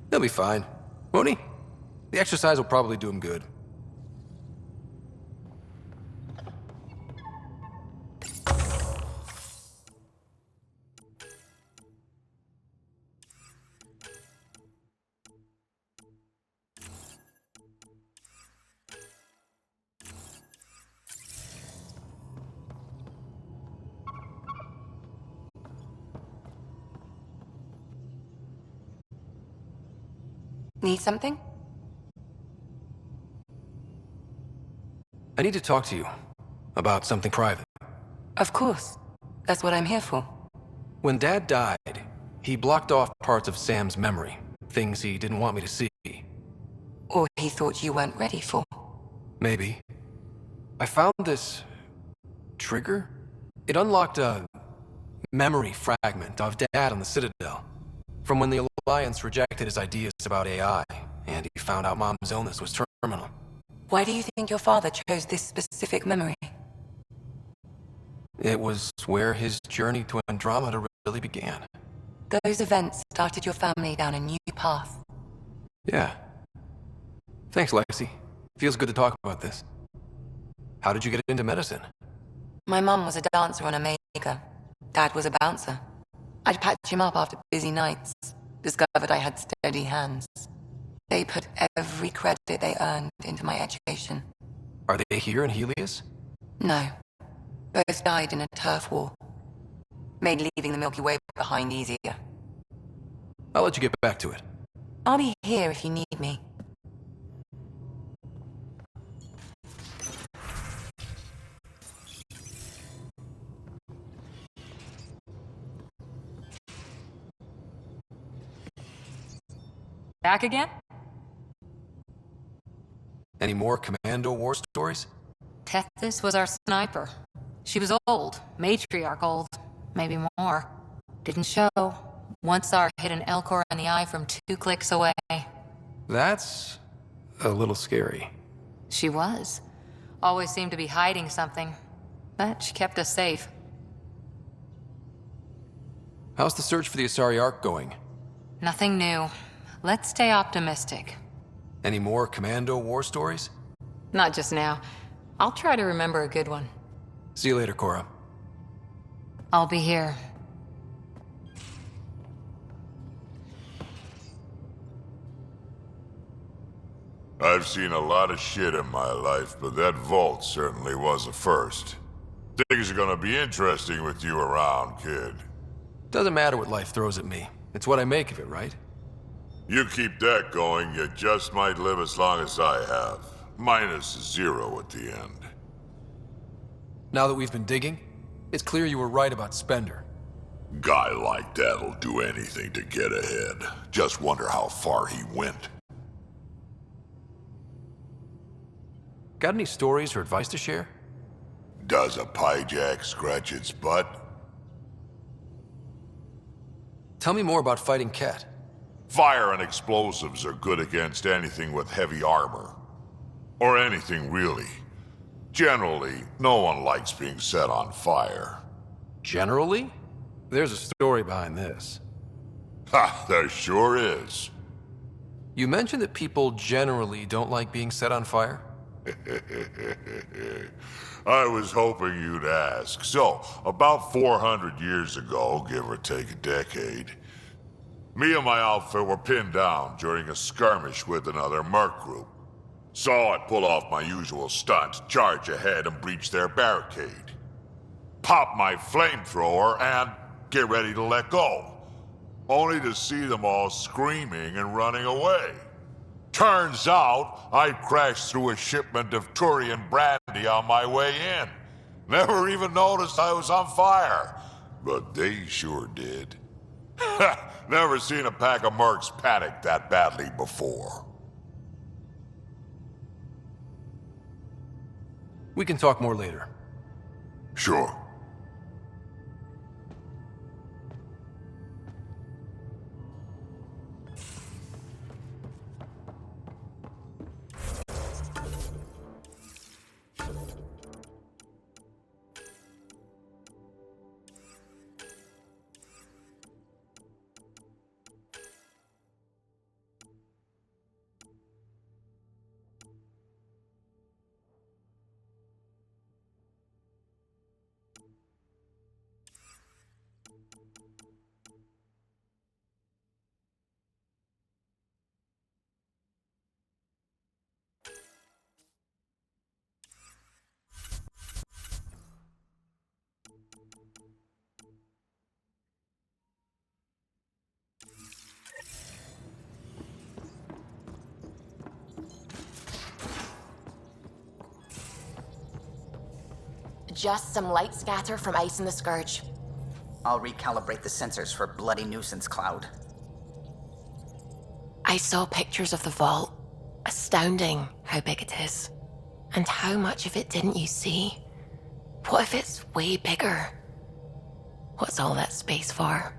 He'll be fine, won't he? The exercise will probably do him good. Need something? I need to talk to you about something private. Of course. That's what I'm here for. When Dad died, he blocked off parts of Sam's memory, things he didn't want me to see. Or he thought you weren't ready for. Maybe. I found this trigger. It unlocked a memory fragment of Dad on the Citadel, from when the Alliance rejected his ideas about AI, and he found out Mom's illness was terminal. Why do you think your father chose this specific memory? It was where his journey to Andromeda really began. Those events started your family down a new path. Yeah. Thanks, Lexi. Feels good to talk about this. How did you get into medicine? My mum was a dancer on Omega. Dad was a bouncer. I'd patch him up after busy nights. Discovered I had steady hands. They put every credit they earned into my education. Are they here in Helios? No. Both died in a turf war. Made leaving the Milky Way behind easier. I'll let you get back to it. I'll be here if you need me. Back again? Any more Commando war stories? Tethys was our sniper. She was old, matriarch old, maybe more. Didn't show. Once saw her hit an Elcor in the eye from 2 clicks away. That's a little scary. She was. Always seemed to be hiding something. But she kept us safe. How's the search for the Asari Ark going? Nothing new. Let's stay optimistic. Any more Commando war stories? Not just now. I'll try to remember a good one. See you later, Cora. I'll be here. I've seen a lot of shit in my life, but that vault certainly was a first. Things are gonna be interesting with you around, kid. Doesn't matter what life throws at me. It's what I make of it, right? You keep that going, you just might live as long as I have. Minus 0 at the end. Now that we've been digging, it's clear you were right about Spender. Guy like that'll do anything to get ahead. Just wonder how far he went. Got any stories or advice to share? Does a pyjak scratch its butt? Tell me more about fighting Ket. Fire and explosives are good against anything with heavy armor. Or anything, really. Generally, no one likes being set on fire. Generally? There's a story behind this. Ha, there sure is. You mentioned that people generally don't like being set on fire? I was hoping you'd ask. So, about 400 years ago, give or take a decade, me and my outfit were pinned down during a skirmish with another merc group. So I pull off my usual stunt, charge ahead and breach their barricade. Pop my flamethrower and get ready to let go. Only to see them all screaming and running away. Turns out, I crashed through a shipment of Turian brandy on my way in. Never even noticed I was on fire. But they sure did. Never seen a pack of mercs panic that badly before. We can talk more later. Sure. just some light scatter from ice in the Scourge. I'll recalibrate the sensors for bloody nuisance cloud. I saw pictures of the vault. Astounding how big it is. And how much of it didn't you see? What if it's way bigger? What's all that space for?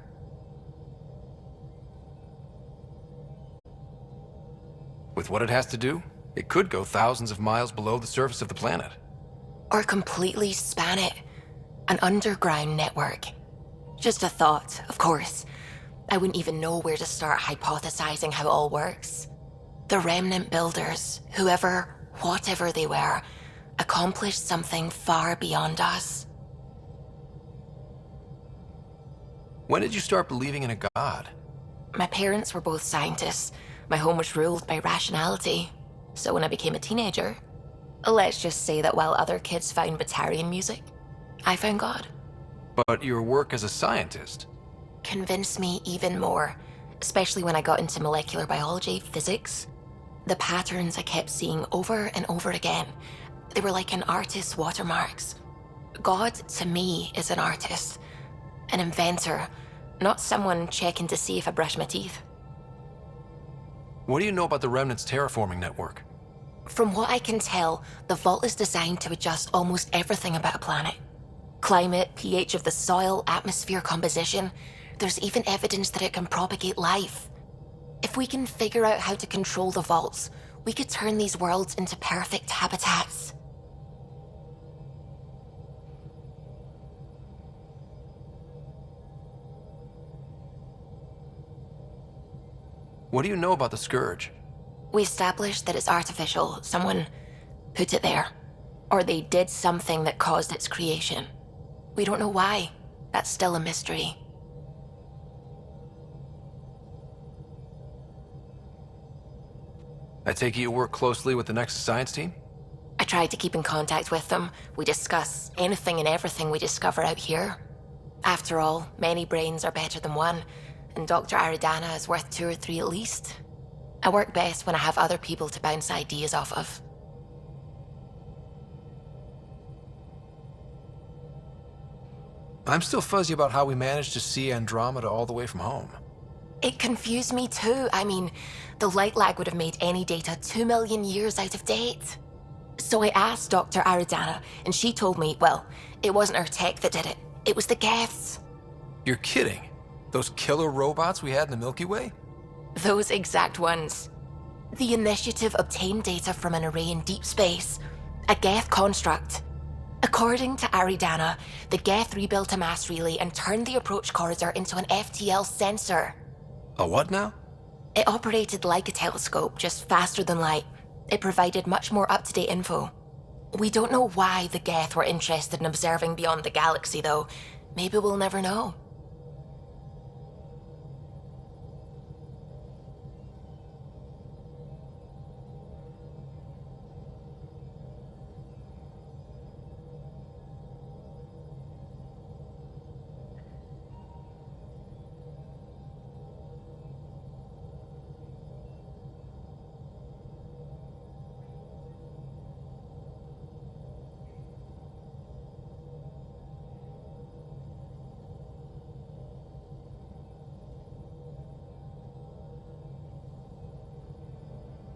With what it has to do, it could go thousands of miles below the surface of the planet. Or completely span it. An underground network. Just a thought, of course. I wouldn't even know where to start hypothesizing how it all works. The Remnant builders, whoever, whatever they were, accomplished something far beyond us. When did you start believing in a god? My parents were both scientists. My home was ruled by rationality. So when I became a teenager, let's just say that while other kids found Batarian music, I found God. But your work as a scientist Convinced me even more, especially when I got into molecular biology, physics. The patterns I kept seeing over and over again, they were like an artist's watermarks. God, to me, is an artist, an inventor, not someone checking to see if I brush my teeth. What do you know about the Remnant's terraforming network? From what I can tell, the vault is designed to adjust almost everything about a planet. Climate, pH of the soil, atmosphere composition. There's even evidence that it can propagate life. If we can figure out how to control the vaults, we could turn these worlds into perfect habitats. What do you know about the Scourge? We established that it's artificial. Someone put it there. Or they did something that caused its creation. We don't know why. That's still a mystery. I take it you work closely with the Nexus science team? I tried to keep in contact with them. We discuss anything and everything we discover out here. After all, many brains are better than one, and Dr. Aridana is worth 2 or 3 at least. I work best when I have other people to bounce ideas off of. I'm still fuzzy about how we managed to see Andromeda all the way from home. It confused me too. I mean, the light lag would have made any data 2 million years out of date. So I asked Dr. Aridana, and she told me, well, it wasn't her tech that did it. It was the Geths. You're kidding? Those killer robots we had in the Milky Way? Those exact ones. The initiative obtained data from an array in deep space, a Geth construct. According to Aridana, the Geth rebuilt a mass relay and turned the approach corridor into an FTL sensor. A what now? It operated like a telescope, just faster than light. It provided much more up-to-date info. We don't know why the Geth were interested in observing beyond the galaxy, though. Maybe we'll never know.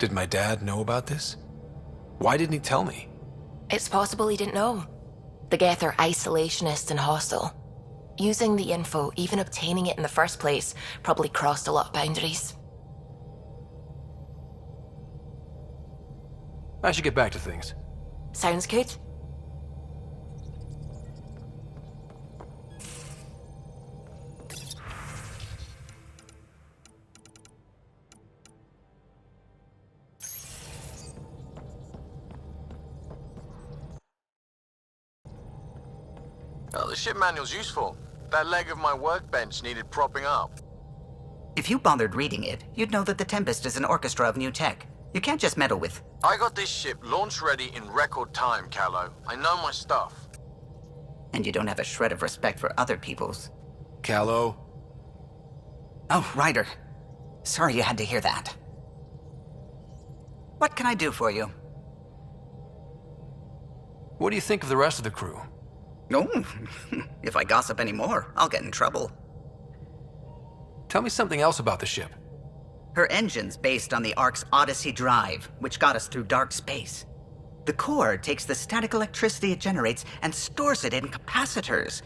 Did my dad know about this? Why didn't he tell me? It's possible he didn't know. The Geth are isolationist and hostile. Using the info, even obtaining it in the first place, probably crossed a lot of boundaries. I should get back to things. Sounds good. Oh, the ship manual's useful. That leg of my workbench needed propping up. If you bothered reading it, you'd know that the Tempest is an orchestra of new tech. You can't just meddle with... I got this ship launch ready in record time, Callow. I know my stuff. And you don't have a shred of respect for other people's. Callow. Oh, Ryder. Sorry you had to hear that. What can I do for you? What do you think of the rest of the crew? Oh, if I gossip anymore, I'll get in trouble. Tell me something else about the ship. Her engine's based on the Ark's Odyssey drive, which got us through dark space. The core takes the static electricity it generates and stores it in capacitors.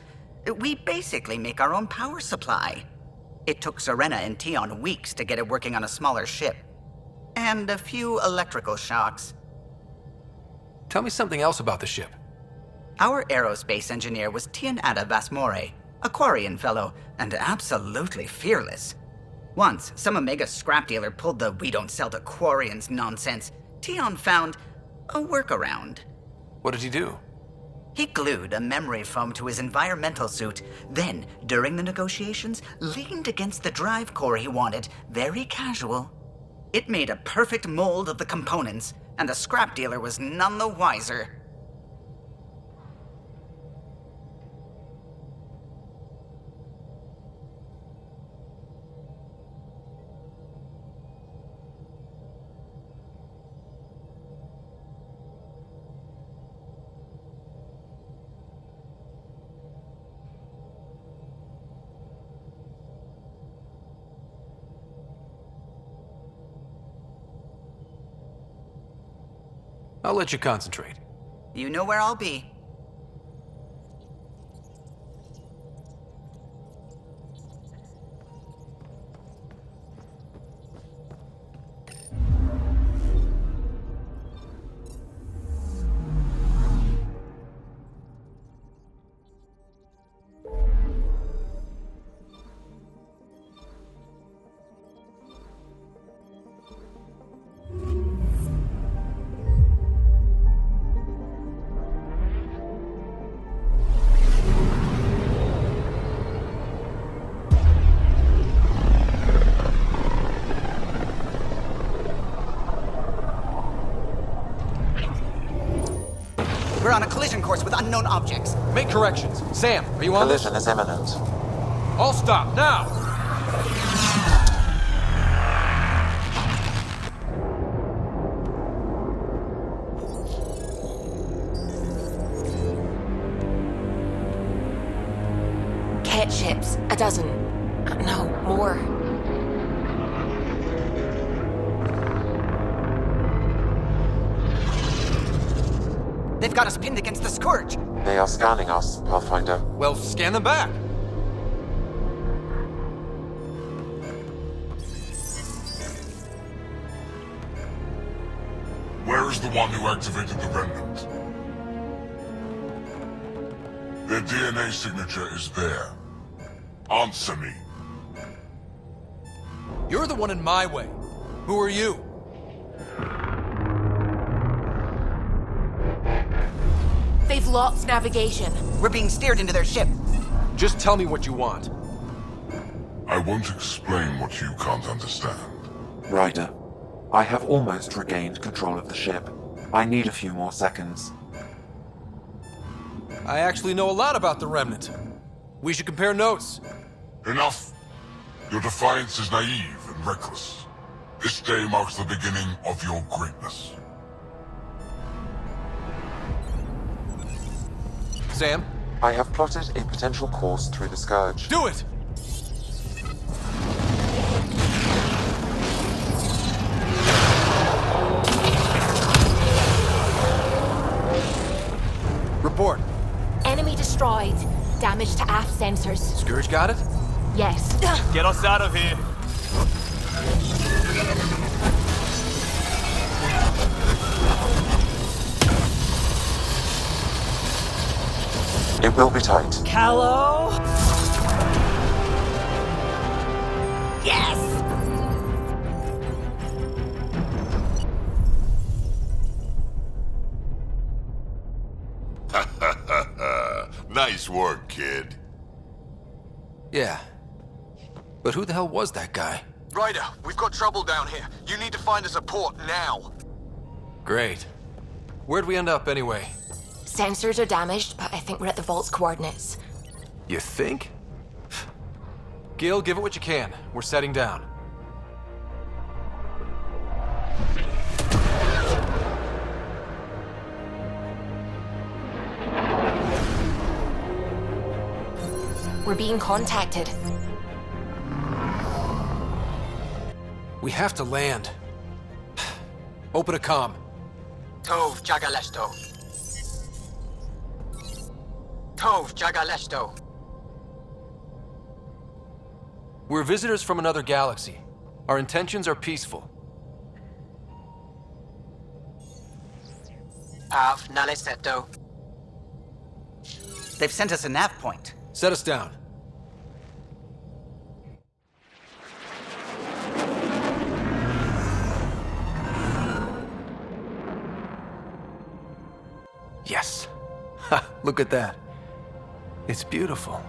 We basically make our own power supply. It took Serena and Tion weeks to get it working on a smaller ship. And a few electrical shocks. Tell me something else about the ship. Our aerospace engineer was Tianada Vasmore, a Quarian fellow, and absolutely fearless. Once, some Omega scrap dealer pulled the "we don't sell to Quarians" nonsense. Tion found a workaround. What did he do? He glued a memory foam to his environmental suit, then, during the negotiations, leaned against the drive core he wanted, very casual. It made a perfect mold of the components, and the scrap dealer was none the wiser. I'll let you concentrate. You know where I'll be. We're on a collision course with unknown objects. Make corrections. Sam, are you on this? Collision is imminent. All stop, now! Cat ships, a dozen. No, more. They've got us pinned against the Scourge. They are scanning us, Pathfinder. Well, scan them back. Where is the one who activated the remnant? Their DNA signature is there. Answer me. You're the one in my way. Who are you? They've lost navigation. We're being steered into their ship. Just tell me what you want. I won't explain what you can't understand. Ryder, I have almost regained control of the ship. I need a few more seconds. I actually know a lot about the Remnant. We should compare notes. Enough! Your defiance is naive and reckless. This day marks the beginning of your greatness. Sam? I have plotted a potential course through the Scourge. Do it! Report. Enemy destroyed. Damage to aft sensors. Scourge got it? Yes. Get us out of here. It will be tight. Callow? Yes! Nice work, kid. Yeah. But who the hell was that guy? Ryder, we've got trouble down here. You need to find us a port now. Great. Where'd we end up anyway? Sensors are damaged, but I think we're at the vault's coordinates. You think? Gil, give it what you can. We're setting down. We're being contacted. We have to land. Open a comm. Tov Jagalesto. Tov Jagalesto. We're visitors from another galaxy. Our intentions are peaceful. Av Naleseto. They've sent us a nav point. Set us down. Yes. Ha, look at that. It's beautiful.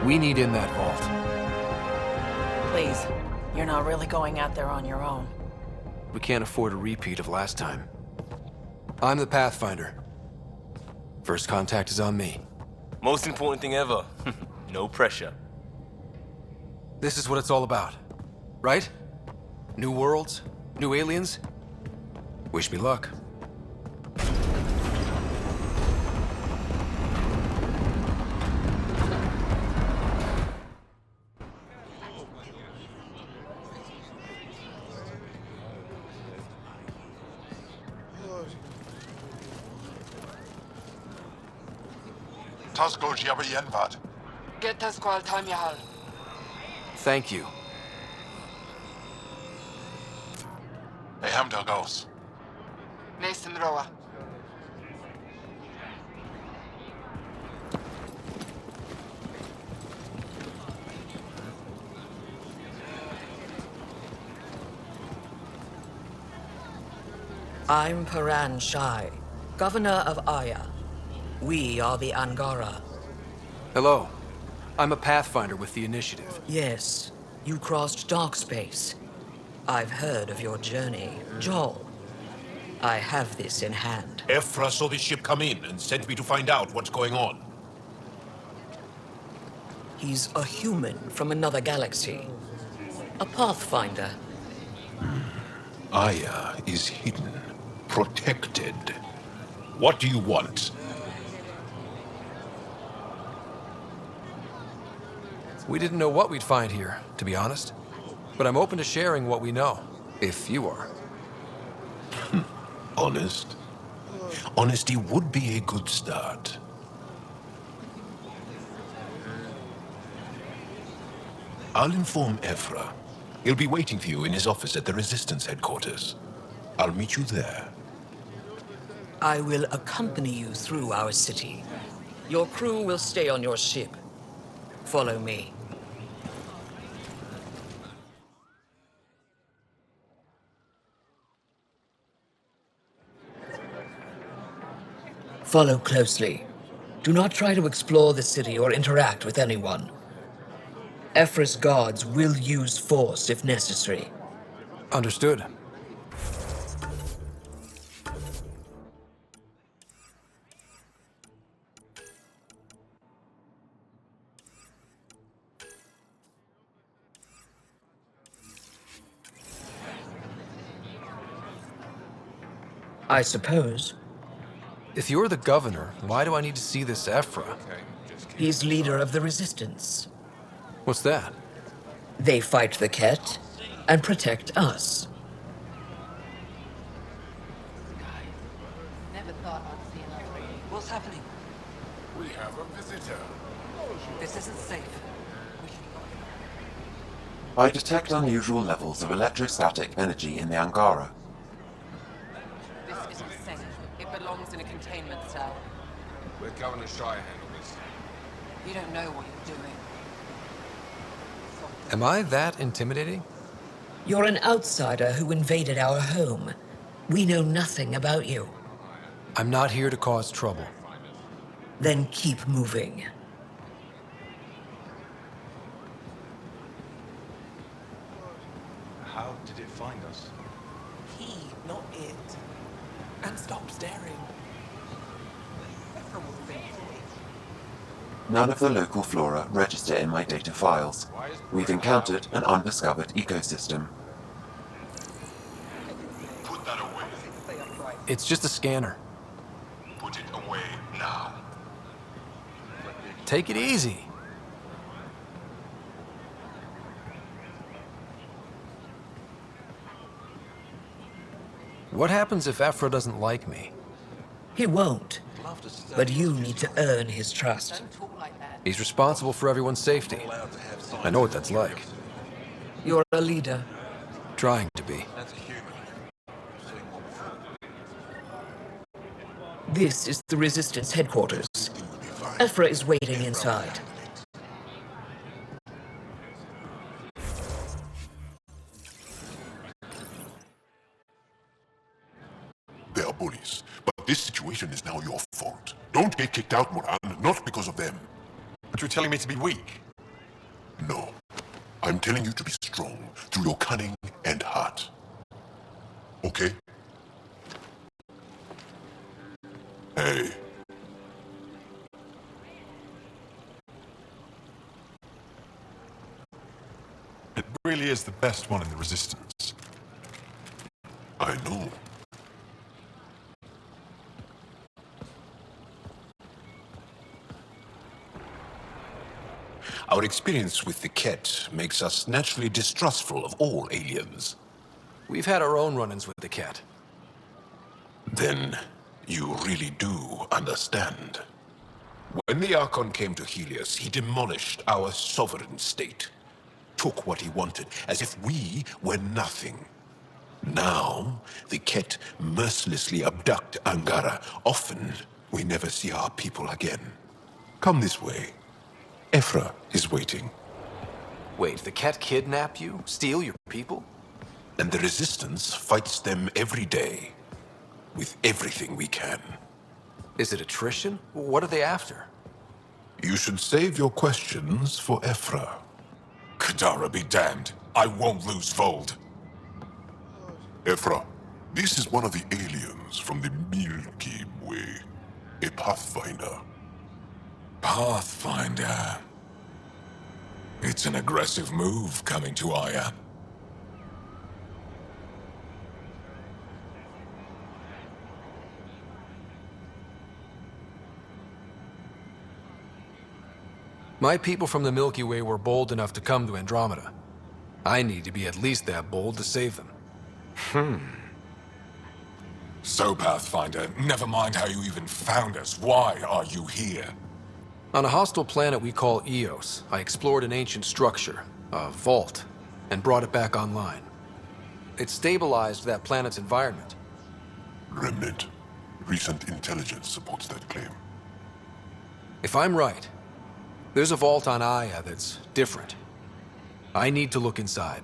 We need in that vault. Please, you're not really going out there on your own. We can't afford a repeat of last time. I'm the Pathfinder. First contact is on me. Most important thing ever. No pressure. This is what it's all about, right? New worlds? New aliens? Wish me luck. Get us call time yahal. Thank you. Nathan Roa. I'm Paran Shai, Governor of Aya. We are the Angara. Hello. I'm a Pathfinder with the Initiative. Yes, you crossed dark space. I've heard of your journey, Joel. I have this in hand. Ephra saw the ship come in and sent me to find out what's going on. He's a human from another galaxy. A Pathfinder. Aya is hidden, protected. What do you want? We didn't know what we'd find here, to be honest. But I'm open to sharing what we know, if you are. Honest? Honesty would be a good start. I'll inform Ephra. He'll be waiting for you in his office at the Resistance headquarters. I'll meet you there. I will accompany you through our city. Your crew will stay on your ship. Follow me. Follow closely. Do not try to explore the city or interact with anyone. Ephra's guards will use force if necessary. Understood. I suppose. If you're the governor, why do I need to see this Ephra? He's leader of the Resistance. What's that? They fight the Ket and protect us. Never thought I'd see another. What's happening? We have a visitor. This isn't safe. I detect unusual levels of electrostatic energy in the Angara. This isn't safe. It belongs in a containment cell. Let Governor Shire handle this. You don't know what you're doing. Am I that intimidating? You're an outsider who invaded our home. We know nothing about you. I'm not here to cause trouble. Then keep moving. How did it find us? He, not it. And stop staring. None of the local flora register in my data files. We've encountered an undiscovered ecosystem. Put that away. It's just a scanner. Put it away now. Take it easy. What happens if Ephra doesn't like me? He won't. But you need to earn his trust. He's responsible for everyone's safety. I know what that's like. You're a leader. Trying to be. This is the Resistance headquarters. Ephra is waiting inside. They are bullies, but this situation is now your fault. Don't get kicked out, Moran, not because of them. But you're telling me to be weak? No. I'm telling you to be strong through your cunning and heart. Okay? Hey. It really is the best one in the Resistance. I know. Our experience with the Ket makes us naturally distrustful of all aliens. We've had our own run-ins with the Ket. Then you really do understand. When the Archon came to Helios, he demolished our sovereign state. Took what he wanted, as if we were nothing. Now, the Ket mercilessly abduct Angara. Often, we never see our people again. Come this way. Ephra is waiting. Wait, the Ket kidnap you? Steal your people? And the Resistance fights them every day. With everything we can. Is it attrition? What are they after? You should save your questions for Ephra. Kadara be damned. I won't lose Vold. Ephra, this is one of the aliens from the Milky Way. A Pathfinder. Pathfinder. It's an aggressive move coming to Aya. My people from the Milky Way were bold enough to come to Andromeda. I need to be at least that bold to save them. So, Pathfinder, never mind how you even found us. Why are you here? On a hostile planet we call Eos, I explored an ancient structure, a vault, and brought it back online. It stabilized that planet's environment. Remnant. Recent intelligence supports that claim. If I'm right, there's a vault on Aya that's different. I need to look inside.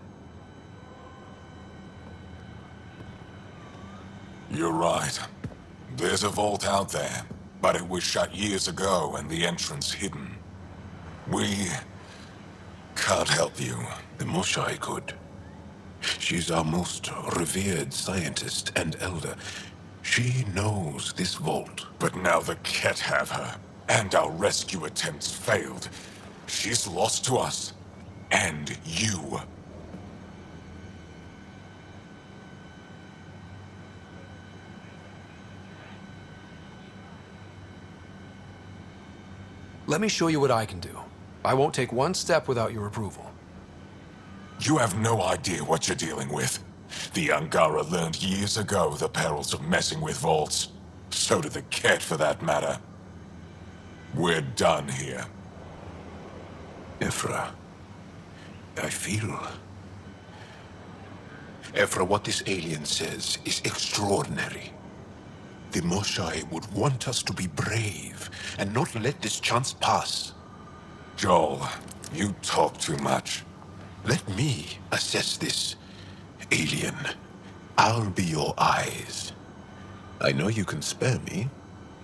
You're right. There's a vault out there, but it was shut years ago and the entrance hidden. We can't help you. The Moshai could. She's our most revered scientist and elder. She knows this vault. But now the Ket have her, and our rescue attempts failed. She's lost to us, and you. Let me show you what I can do. I won't take one step without your approval. You have no idea what you're dealing with. The Angara learned years ago the perils of messing with vaults. So did the Ket, for that matter. We're done here. Ephra, I feel... Ephra, what this alien says is extraordinary. The Moshai would want us to be brave and not let this chance pass. Joel, you talk too much. Let me assess this, alien. I'll be your eyes. I know you can spare me.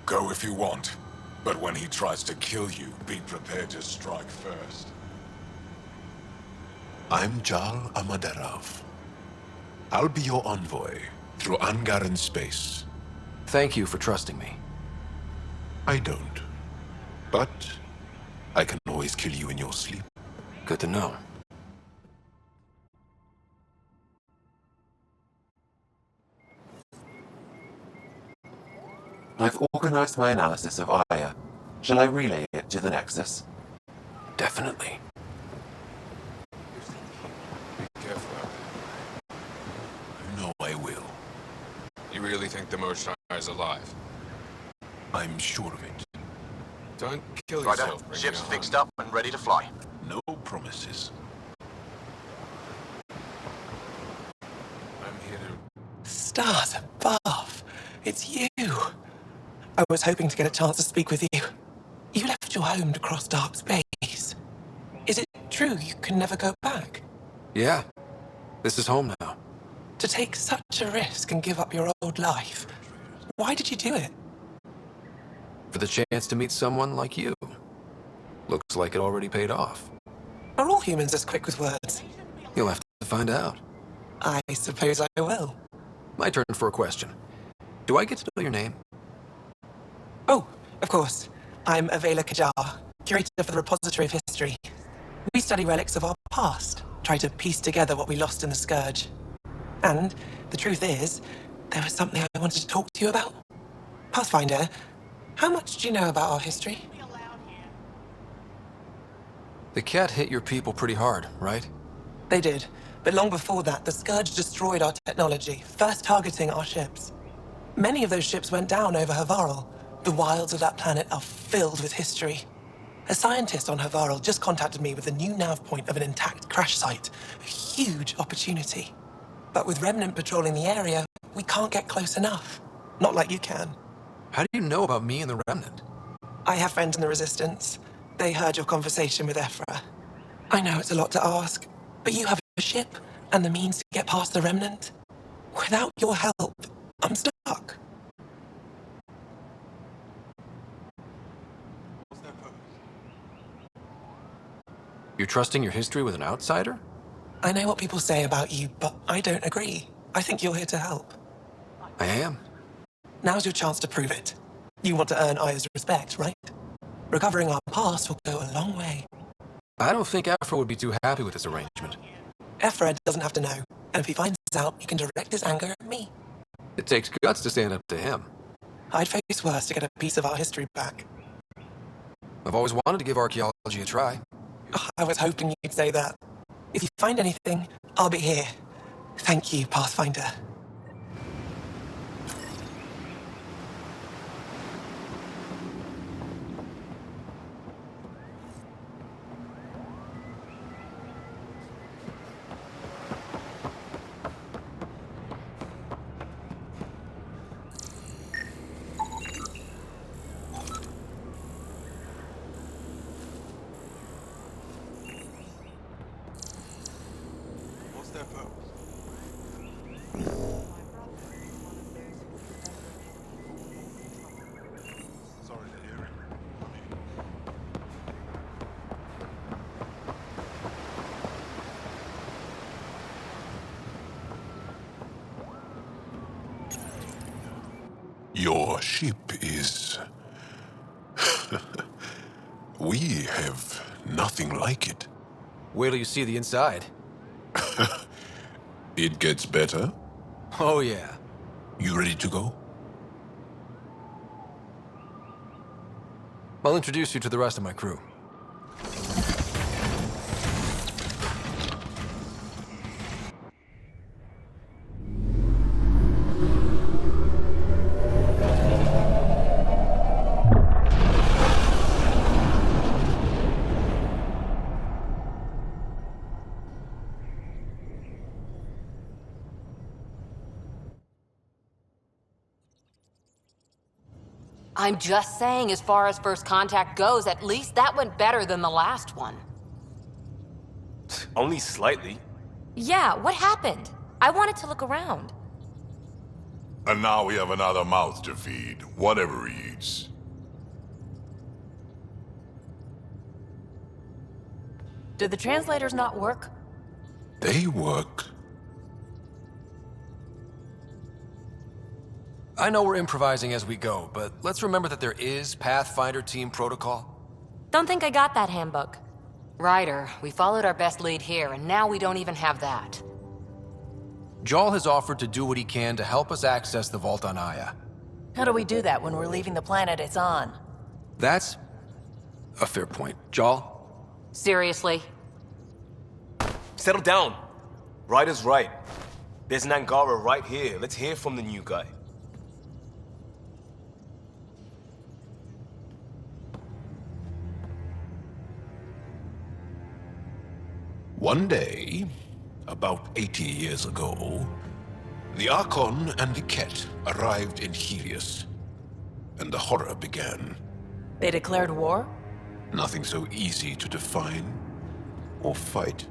Go if you want. But when he tries to kill you, be prepared to strike first. I'm Jal Amaderov. I'll be your envoy through Angaran space. Thank you for trusting me. I don't. But kill you in your sleep. Good to know. I've organized my analysis of Aya. Shall I relay it to the Nexus? Definitely. Be careful out there. No, I will. You really think the Moshair is alive? I'm sure of it. Don't kill Ryder, yourself. bringing ship's it home. fixed up and ready to fly. No promises. I'm here to... Stars above! It's you! I was hoping to get a chance to speak with you. You left your home to cross dark space. Is it true you can never go back? Yeah. This is home now. To take such a risk and give up your old life, why did you do it? For the chance to meet someone like you. Looks like it already paid off. Are all humans as quick with words? You'll have to find out. I suppose I will. My turn for a question. Do I get to know your name? Oh, of course. I'm Avela Kajar, curator for the Repository of History. We study relics of our past, try to piece together what we lost in the Scourge. And the truth is, there was something I wanted to talk to you about. Pathfinder, how much do you know about our history? The cat hit your people pretty hard, right? They did, but long before that, the Scourge destroyed our technology, first targeting our ships. Many of those ships went down over Havarl. The wilds of that planet are filled with history. A scientist on Havarl just contacted me with a new nav point of an intact crash site. A huge opportunity. But with Remnant patrolling the area, we can't get close enough. Not like you can. How do you know about me and the Remnant? I have friends in the Resistance. They heard your conversation with Ephra. I know it's a lot to ask, but you have a ship and the means to get past the Remnant. Without your help, I'm stuck. You're trusting your history with an outsider? I know what people say about you, but I don't agree. I think you're here to help. I am. Now's your chance to prove it. You want to earn Aya's respect, right? Recovering our past will go a long way. I don't think Afro would be too happy with this arrangement. Ephra doesn't have to know, and if he finds out, he can direct his anger at me. It takes guts to stand up to him. I'd face worse to get a piece of our history back. I've always wanted to give archaeology a try. I was hoping you'd say that. If you find anything, I'll be here. Thank you, Pathfinder. Your ship is... We have nothing like it. Wait till you see the inside. It gets better? Oh, yeah. You ready to go? I'll introduce you to the rest of my crew. I'm just saying, as far as first contact goes, at least that went better than the last one. Only slightly. Yeah, what happened? I wanted to look around. And now we have another mouth to feed, whatever he eats. Did the translators not work? They work. I know we're improvising as we go, but let's remember that there is Pathfinder team protocol. Don't think I got that handbook. Ryder, we followed our best lead here, and now we don't even have that. Jarl has offered to do what he can to help us access the vault on Aya. How do we do that when we're leaving the planet it's on? That's a fair point. Jarl? Seriously? Settle down. Ryder's right. There's an Angara right here. Let's hear from the new guy. One day, about 80 years ago, the Archon and the Ket arrived in Helios, and the horror began. They declared war? Nothing so easy to define or fight.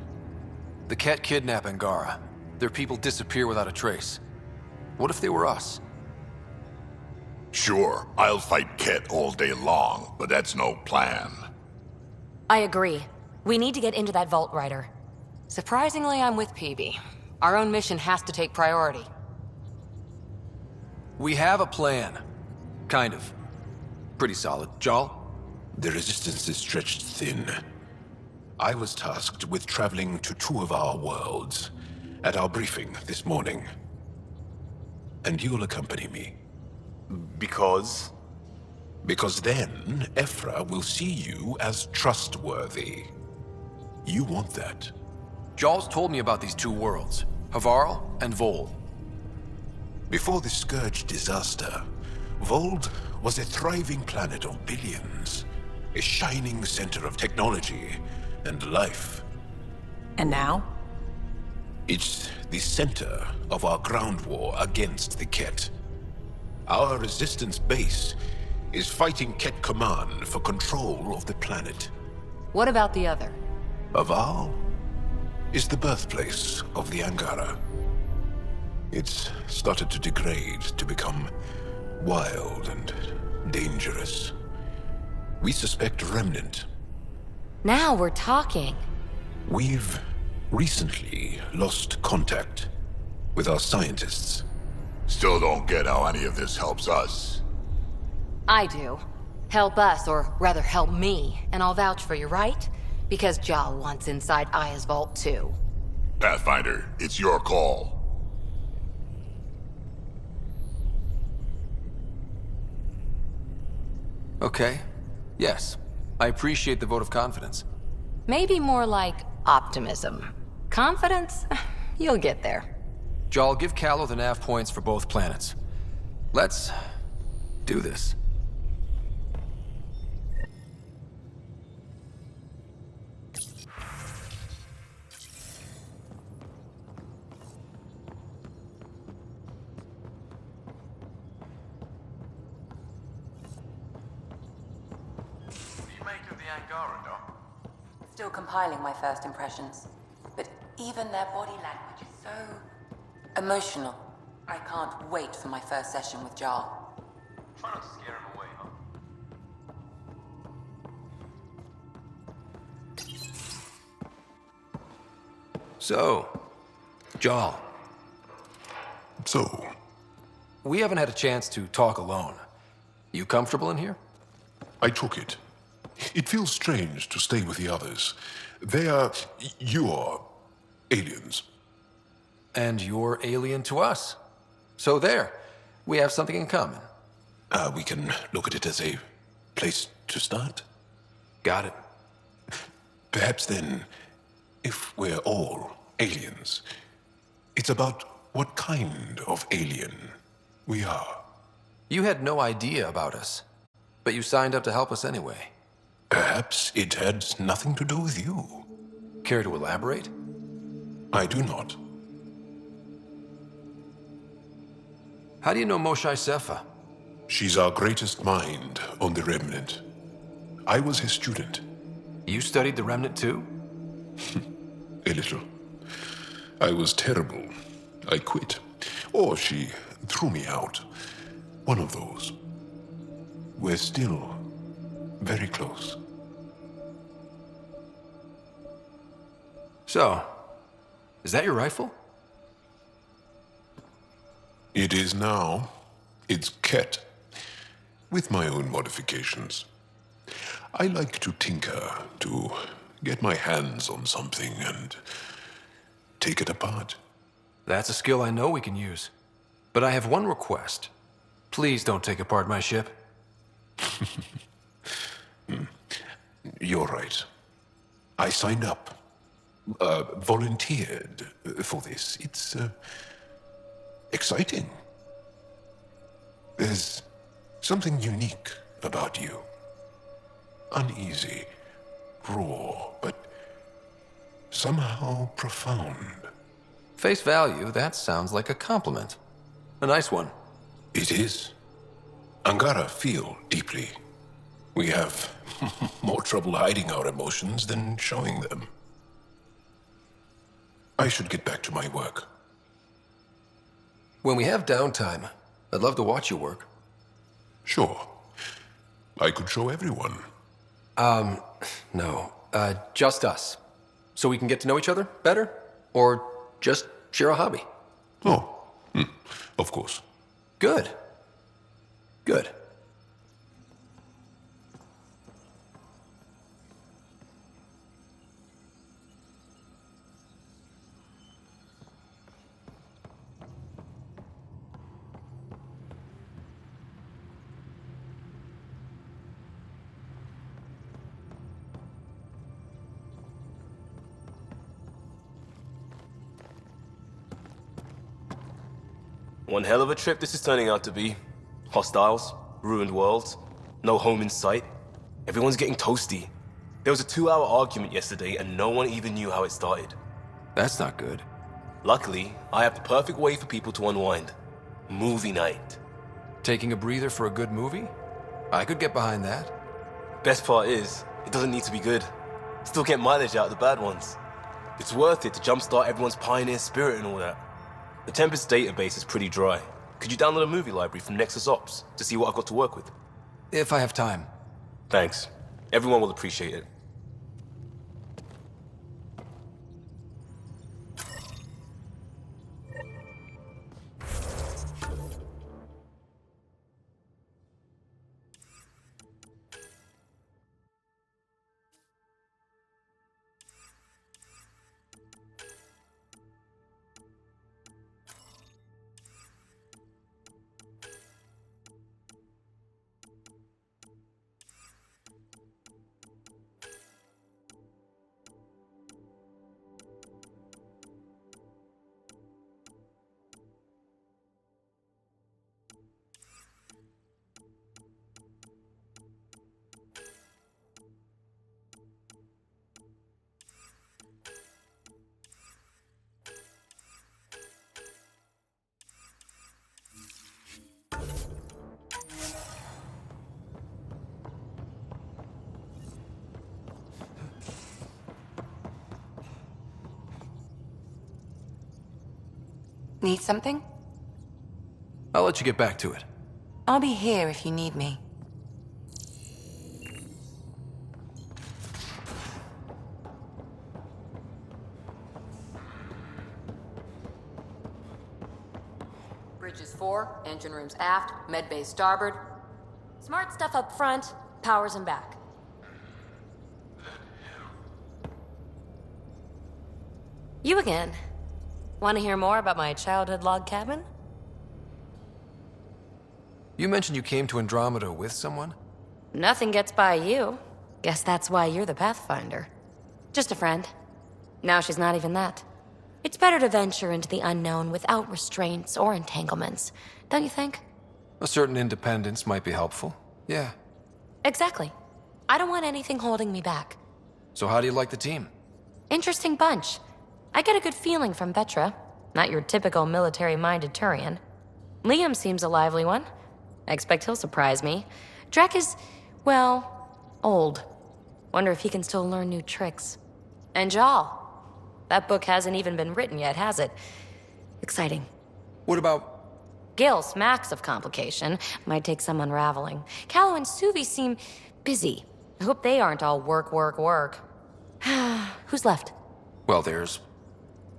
The Ket kidnap Angara. Their people disappear without a trace. What if they were us? Sure, I'll fight Ket all day long, but that's no plan. I agree. We need to get into that vault, Ryder. Surprisingly, I'm with PB. Our own mission has to take priority. We have a plan. Kind of. Pretty solid. Jarl? The resistance is stretched thin. I was tasked with traveling to two of our worlds at our briefing this morning. And you'll accompany me. Because? Because then, Ephra will see you as trustworthy. You want that. Jarl's told me about these two worlds, Havarl and Vold. Before the Scourge disaster, Vold was a thriving planet of billions. A shining center of technology and life. And now? It's the center of our ground war against the Ket. Our resistance base is fighting Ket Command for control of the planet. What about the other? Havarl is the birthplace of the Angara. It's started to degrade, to become wild and dangerous. We suspect a remnant. Now we're talking. We've recently lost contact with our scientists. Still don't get how any of this helps us. I do. Help us, or rather help me, and I'll vouch for you, right? Because Jarl wants inside Aya's vault too. Pathfinder, it's your call. Okay. Yes. I appreciate the vote of confidence. Maybe more like optimism. Confidence? You'll get there. Jarl, give Callow the nav points for both planets. Let's do this. Still compiling my first impressions. But even their body language is so emotional. I can't wait for my first session with Jarl. Try not to scare him away, huh? So, Jarl. So? We haven't had a chance to talk alone. You comfortable in here? I took it. It feels strange to stay with the others. They are your aliens. And you're alien to us. So there, we have something in common. We can look at it as a place to start. Got it. Perhaps then, if we're all aliens, it's about what kind of alien we are. You had no idea about us, but you signed up to help us anyway. Perhaps it had nothing to do with you. Care to elaborate? I do not. How do you know Moshae Sefa? She's our greatest mind on the Remnant. I was his student. You studied the Remnant too? A little. I was terrible. I quit. Or she threw me out. One of those. We're still very close. So, is that your rifle? It is now. It's Ket, with my own modifications. I like to tinker, to get my hands on something and take it apart. That's a skill I know we can use. But I have one request. Please don't take apart my ship. You're right. I signed up. Volunteered for this. It's exciting. There's something unique about you. Uneasy, raw, but somehow profound. Face value, that sounds like a compliment. A nice one. It is. Angara feel deeply. We have more trouble hiding our emotions than showing them. I should get back to my work. When we have downtime, I'd love to watch you work. Sure. I could show everyone. No. Just us. So we can get to know each other better? Or just share a hobby? Oh, of course. Good. Good. One hell of a trip this is turning out to be. Hostiles, ruined worlds, no home in sight. Everyone's getting toasty. There was a 2-hour argument yesterday and no one even knew how it started. That's not good. Luckily, I have the perfect way for people to unwind. Movie night. Taking a breather for a good movie? I could get behind that. Best part is, it doesn't need to be good. Still get mileage out of the bad ones. It's worth it to jumpstart everyone's pioneer spirit and all that. The Tempest database is pretty dry. Could you download a movie library from Nexus Ops to see what I've got to work with? If I have time. Thanks. Everyone will appreciate it. Need something? I'll let you get back to it. I'll be here if you need me. Bridges 4, engine rooms aft, med bay starboard. Smart stuff up front, powers in back. You again. Want to hear more about my childhood log cabin? You mentioned you came to Andromeda with someone? Nothing gets by you. Guess that's why you're the Pathfinder. Just a friend. Now she's not even that. It's better to venture into the unknown without restraints or entanglements, don't you think? A certain independence might be helpful. Yeah. Exactly. I don't want anything holding me back. So how do you like the team? Interesting bunch. I get a good feeling from Vetra. Not your typical military-minded Turian. Liam seems a lively one. I expect he'll surprise me. Drek is, well, old. Wonder if he can still learn new tricks. And Jal. That book hasn't even been written yet, has it? Exciting. What about... Gil smacks of complication. Might take some unraveling. Callow and Suvi seem busy. I hope they aren't all work, work, work. Who's left? Well, there's...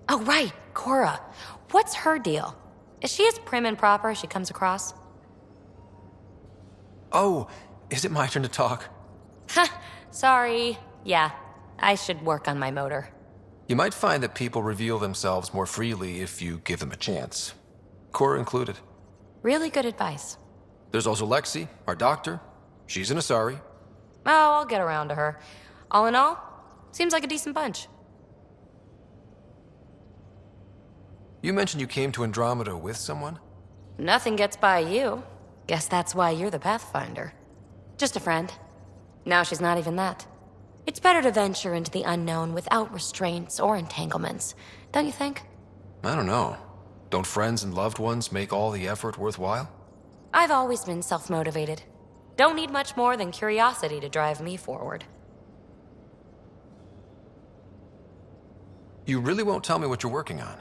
Oh, right, Cora. What's her deal? Is she as prim and proper as she comes across? Oh, is it my turn to talk? Ha! Sorry. Yeah. I should work on my motor. You might find that people reveal themselves more freely if you give them a chance. Cora included. Really good advice. There's also Lexi, our doctor. She's an Asari. Oh, I'll get around to her. All in all, seems like a decent bunch. You mentioned you came to Andromeda with someone? Nothing gets by you. Guess that's why you're the Pathfinder. Just a friend. Now she's not even that. It's better to venture into the unknown without restraints or entanglements, don't you think? I don't know. Don't friends and loved ones make all the effort worthwhile? I've always been self-motivated. Don't need much more than curiosity to drive me forward. You really won't tell me what you're working on?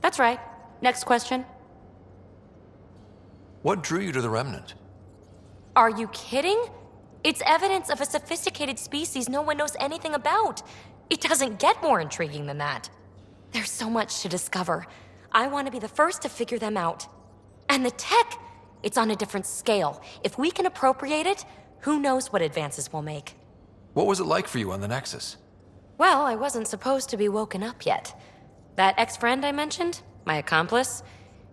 That's right. Next question. What drew you to the Remnant? Are you kidding? It's evidence of a sophisticated species no one knows anything about. It doesn't get more intriguing than that. There's so much to discover. I want to be the first to figure them out. And the tech, it's on a different scale. If we can appropriate it, who knows what advances we'll make. What was it like for you on the Nexus? Well, I wasn't supposed to be woken up yet. That ex-friend I mentioned, my accomplice,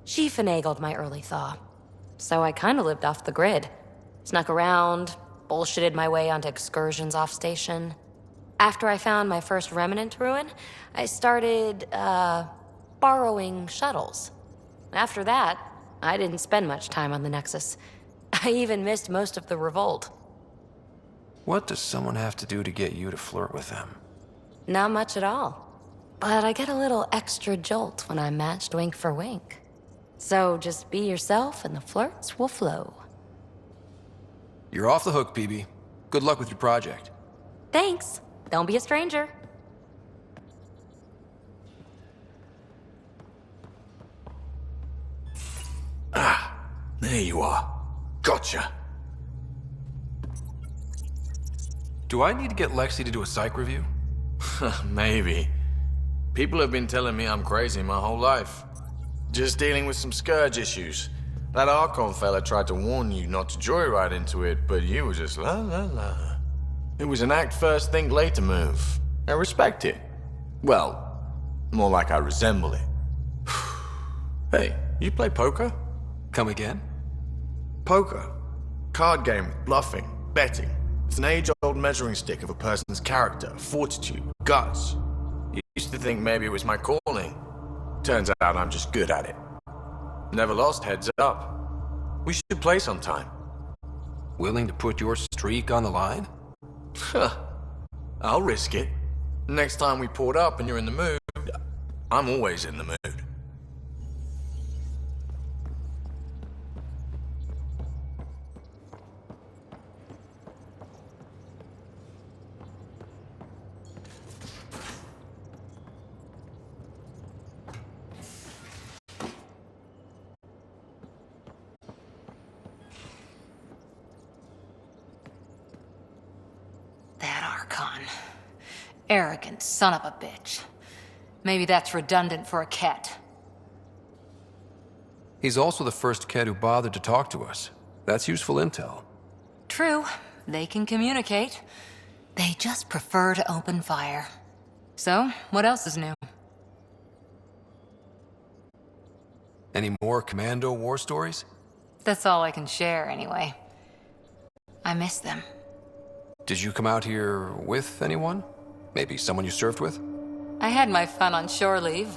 she finagled my early thaw. So I kind of lived off the grid. Snuck around, bullshitted my way onto excursions off station. After I found my first remnant ruin, I started, borrowing shuttles. After that, I didn't spend much time on the Nexus. I even missed most of the revolt. What does someone have to do to get you to flirt with them? Not much at all. But I get a little extra jolt when I'm matched wink for wink. So just be yourself and the flirts will flow. You're off the hook, PB. Good luck with your project. Thanks. Don't be a stranger. There you are. Gotcha. Do I need to get Lexi to do a psych review? Maybe. People have been telling me I'm crazy my whole life. Just dealing with some scourge issues. That Archon fella tried to warn you not to joyride into it, but you were just la la la. It was an act first, think later move. I respect it. Well, more like I resemble it. Hey, you play poker? Come again? Poker. Card game with bluffing, betting. It's an age-old measuring stick of a person's character, fortitude, guts. Used to think maybe it was my calling. Turns out I'm just good at it. Never lost, heads up. We should play sometime. Willing to put your streak on the line? Huh. I'll risk it. Next time we port up and you're in the mood, I'm always in the mood. Arrogant son of a bitch. Maybe that's redundant for a cat. He's also the first kid who bothered to talk to us. That's useful intel. True. They can communicate. They just prefer to open fire. So, what else is new? Any more Commando war stories? That's all I can share, anyway. I miss them. Did you come out here with anyone? Maybe someone you served with? I had my fun on shore leave.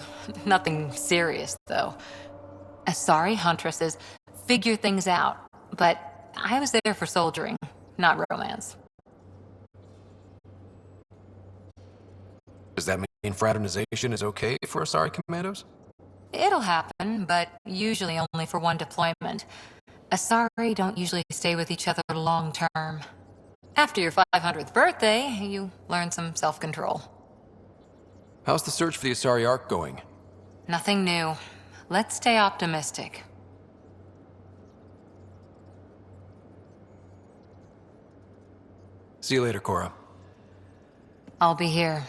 Nothing serious, though. Asari huntresses figure things out, but I was there for soldiering, not romance. Does that mean fraternization is okay for Asari commandos? It'll happen, but usually only for one deployment. Asari don't usually stay with each other long term. After your 500th birthday, you learn some self-control. How's the search for the Asari Ark going? Nothing new. Let's stay optimistic. See you later, Cora. I'll be here.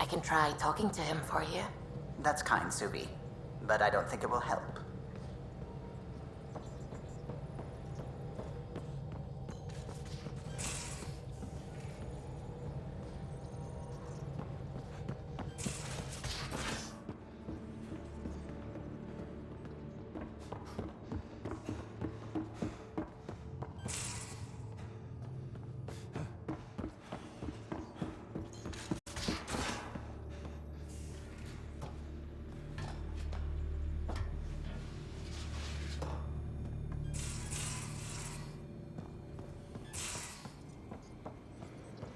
can try talking to him for you. That's kind, Subi. But I don't think it will help.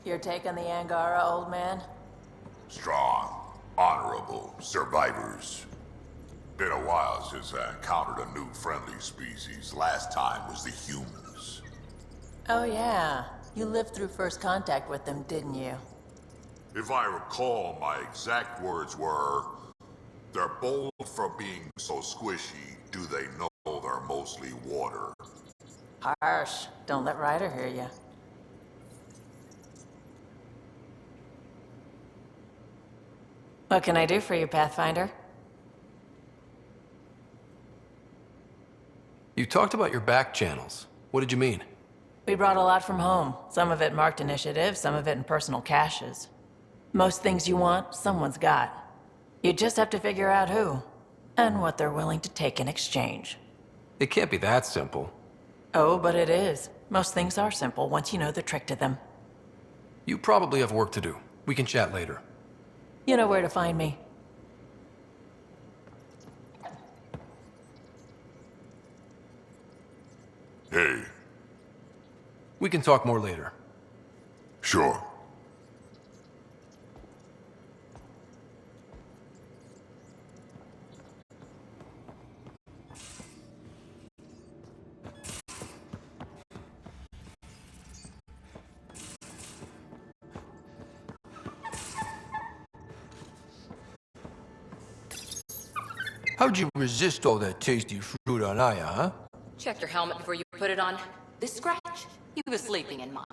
Your take on the Angara, old man? Strong, honorable survivors. Been a while since I encountered a new friendly species. Last time was the humans. Oh yeah, you lived through first contact with them, didn't you? If I recall, my exact words were, "They're bold for being so squishy. Do they know they're mostly water?" Harsh. Don't let Ryder hear you. What can I do for you, Pathfinder? You talked about your back channels. What did you mean? We brought a lot from home. Some of it marked initiative, some of it in personal caches. Most things you want, someone's got. You just have to figure out who, and what they're willing to take in exchange. It can't be that simple. Oh, but it is. Most things are simple once you know the trick to them. You probably have work to do. We can chat later. You know where to find me. Hey. We can talk more later. Sure. How'd you resist all that tasty fruit on Aya, huh? Check your helmet before you put it on. This scratch, he was sleeping in mine.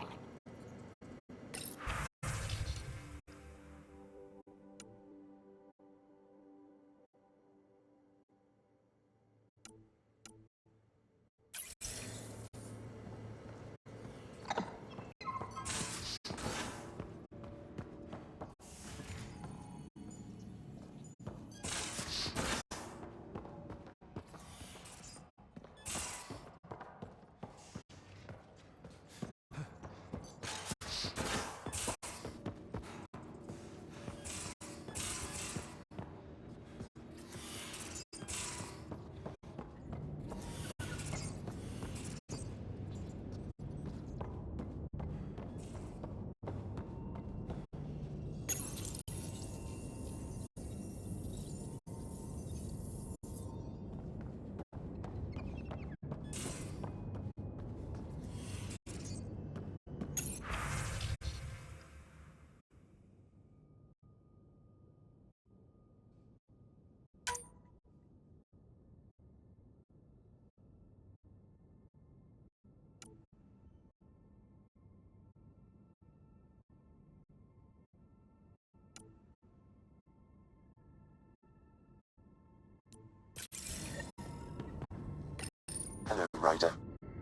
Hello, Ryder.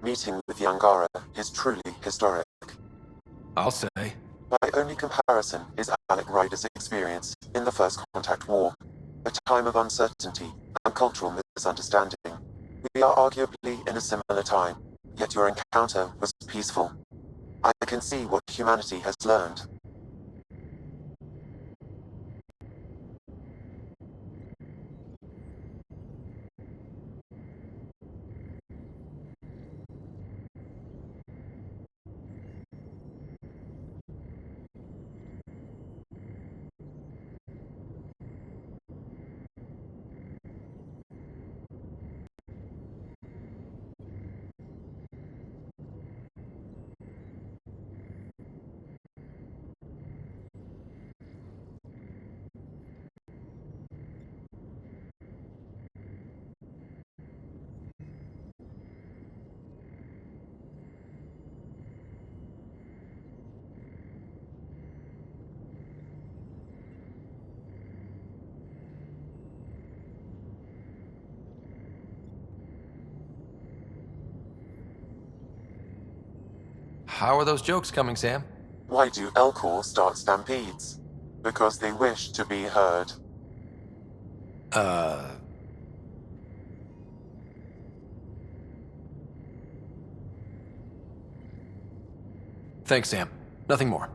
Meeting with the Angara is truly historic. I'll say. My only comparison is Alec Ryder's experience in the First Contact War, a time of uncertainty and cultural misunderstanding. We are arguably in a similar time, yet your encounter was peaceful. I can see what humanity has learned. How are those jokes coming, Sam? Why do Elcor start stampedes? Because they wish to be heard. Thanks, Sam. Nothing more.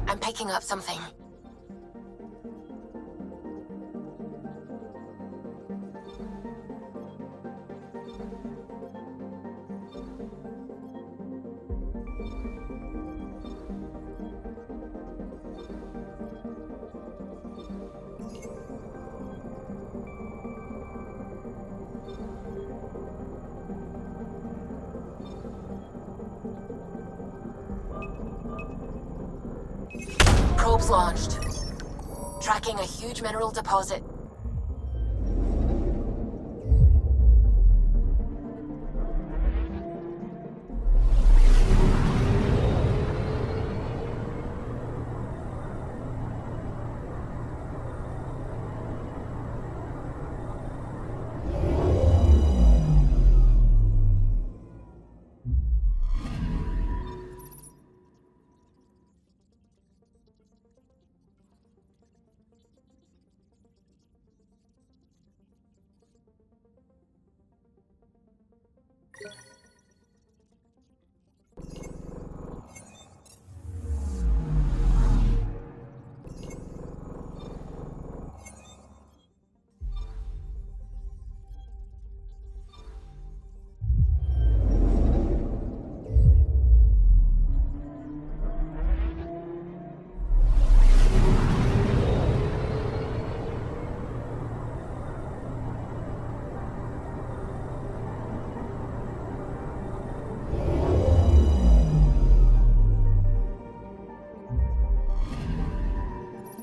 I'm picking up something. Probes launched. Tracking a huge mineral deposit.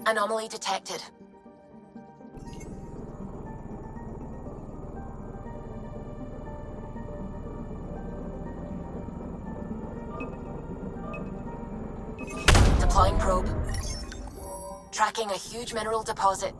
Anomaly detected. Deploying probe. Tracking a huge mineral deposit.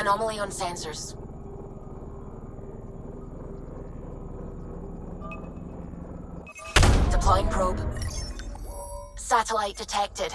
Anomaly on sensors. Deploying probe. Satellite detected.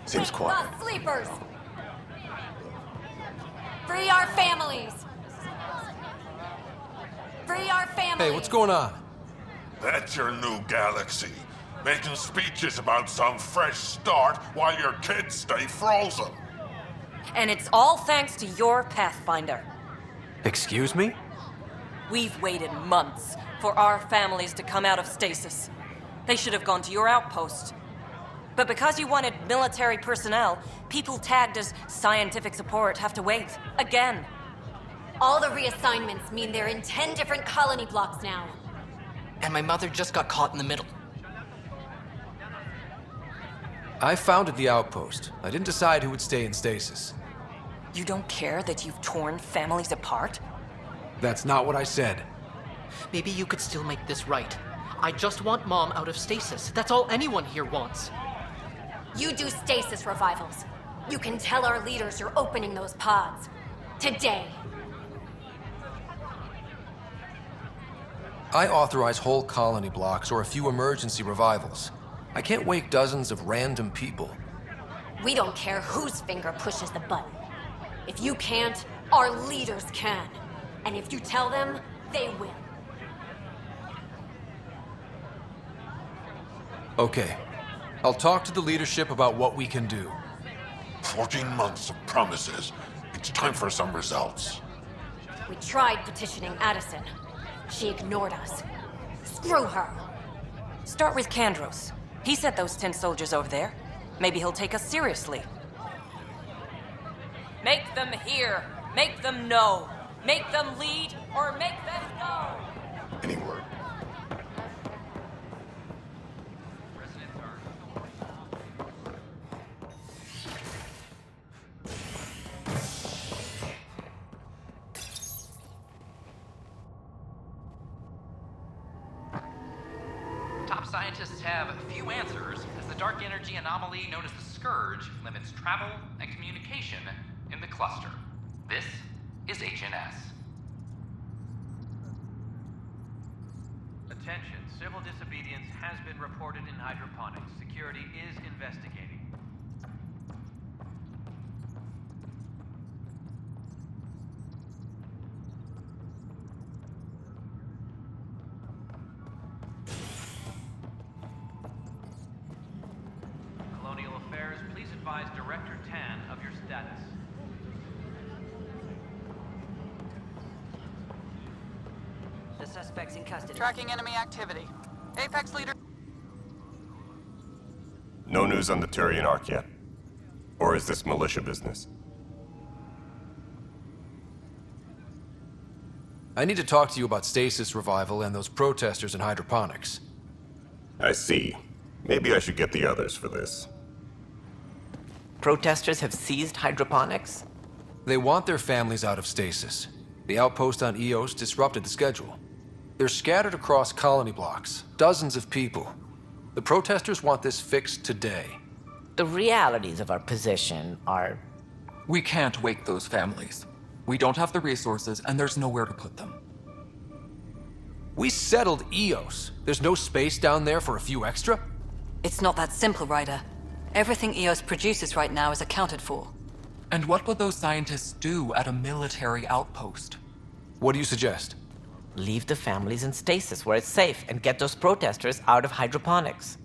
Seems quiet. The sleepers! Free our families! Free our families! Hey, what's going on? That's your new galaxy. Making speeches about some fresh start while your kids stay frozen. And it's all thanks to your Pathfinder. Excuse me? We've waited months for our families to come out of stasis. They should have gone to your outpost. But because you wanted military personnel, people tagged as scientific support have to wait. Again. All the reassignments mean they're in 10 different colony blocks now. And my mother just got caught in the middle. I founded the outpost. I didn't decide who would stay in stasis. You don't care that you've torn families apart? That's not what I said. Maybe you could still make this right. I just want Mom out of stasis. That's all anyone here wants. You do stasis revivals. You can tell our leaders you're opening those pods. Today. I authorize whole colony blocks or a few emergency revivals. I can't wake dozens of random people. We don't care whose finger pushes the button. If you can't, our leaders can. And if you tell them, they will. Okay. I'll talk to the leadership about what we can do. 14 months of promises. It's time for some results. We tried petitioning Addison. She ignored us. Screw her. Start with Kandros. He sent those 10 soldiers over there. Maybe he'll take us seriously. Make them hear. Make them know. Make them lead or make them go. Any word? Top scientists have few answers, as the dark energy anomaly known as the Scourge limits travel and communication in the cluster. This is HNS. Attention, civil disobedience has been reported in hydroponics. Security is investigating. Colonial Affairs, please advise Director Tan of your status. The suspect's in custody. Tracking enemy activity. Apex leader. No news on the Turian Ark yet? Or is this militia business? I need to talk to you about stasis revival and those protesters in hydroponics. I see. Maybe I should get the others for this. Protesters have seized hydroponics? They want their families out of stasis. The outpost on Eos disrupted the schedule. They're scattered across colony blocks, dozens of people. The protesters want this fixed today. The realities of our position are... We can't wake those families. We don't have the resources, and there's nowhere to put them. We settled Eos. There's no space down there for a few extra? It's not that simple, Ryder. Everything Eos produces right now is accounted for. And what would those scientists do at a military outpost? What do you suggest? Leave the families in stasis where it's safe and get those protesters out of hydroponics.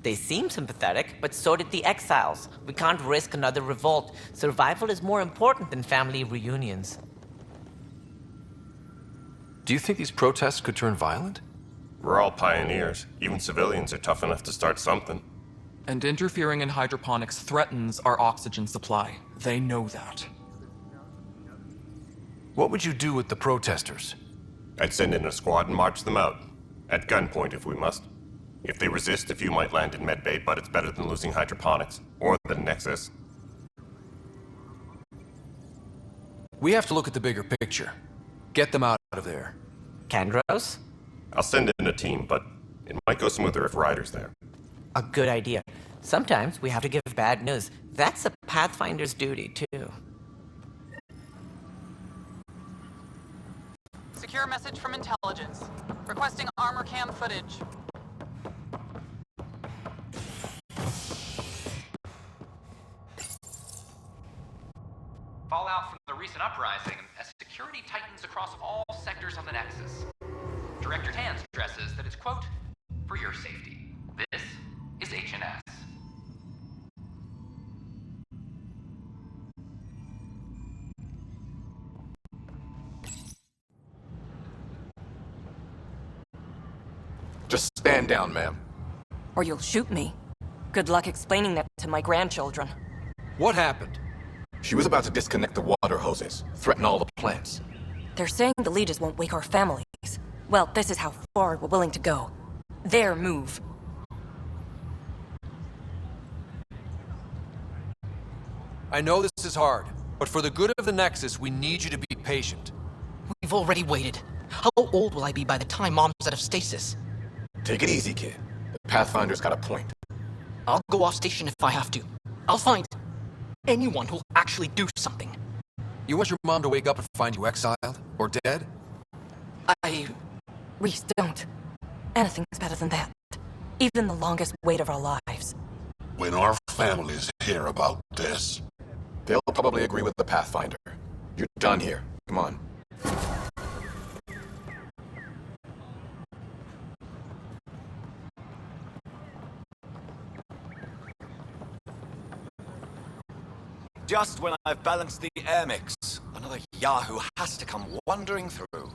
They seem sympathetic, but so did the exiles. We can't risk another revolt. Survival is more important than family reunions. Do you think these protests could turn violent? We're all pioneers. Even civilians are tough enough to start something. And interfering in hydroponics threatens our oxygen supply. They know that. What would you do with the protesters? I'd send in a squad and march them out. At gunpoint if we must. If they resist, a few might land in medbay, but it's better than losing hydroponics. Or the Nexus. We have to look at the bigger picture. Get them out of there. Kandros? I'll send in a team, but it might go smoother if Ryder's there. A good idea. Sometimes we have to give bad news. That's a Pathfinder's duty, too. Secure message from intelligence. Requesting armor cam footage. tightens across all sectors of the Nexus. Director Tan stresses that it's, quote, for your safety. This is H&S. Just stand down, ma'am. Or you'll shoot me. Good luck explaining that to my grandchildren. What happened? She was about to disconnect the water hoses, threaten all the plants. They're saying the leaders won't wake our families. Well, this is how far we're willing to go. Their move. I know this is hard, but for the good of the Nexus, we need you to be patient. We've already waited. How old will I be by the time Mom's out of stasis? Take it easy, kid. The Pathfinder's got a point. I'll go off station if I have to. I'll find anyone who'll actually do something. You want your mom to wake up and find you exiled? Or dead? Reese, don't. Anything's better than that. Even the longest wait of our lives. When our families hear about this... They'll probably agree with the Pathfinder. You're done here. Come on. Just when I've balanced the air mix, another Yahoo has to come wandering through.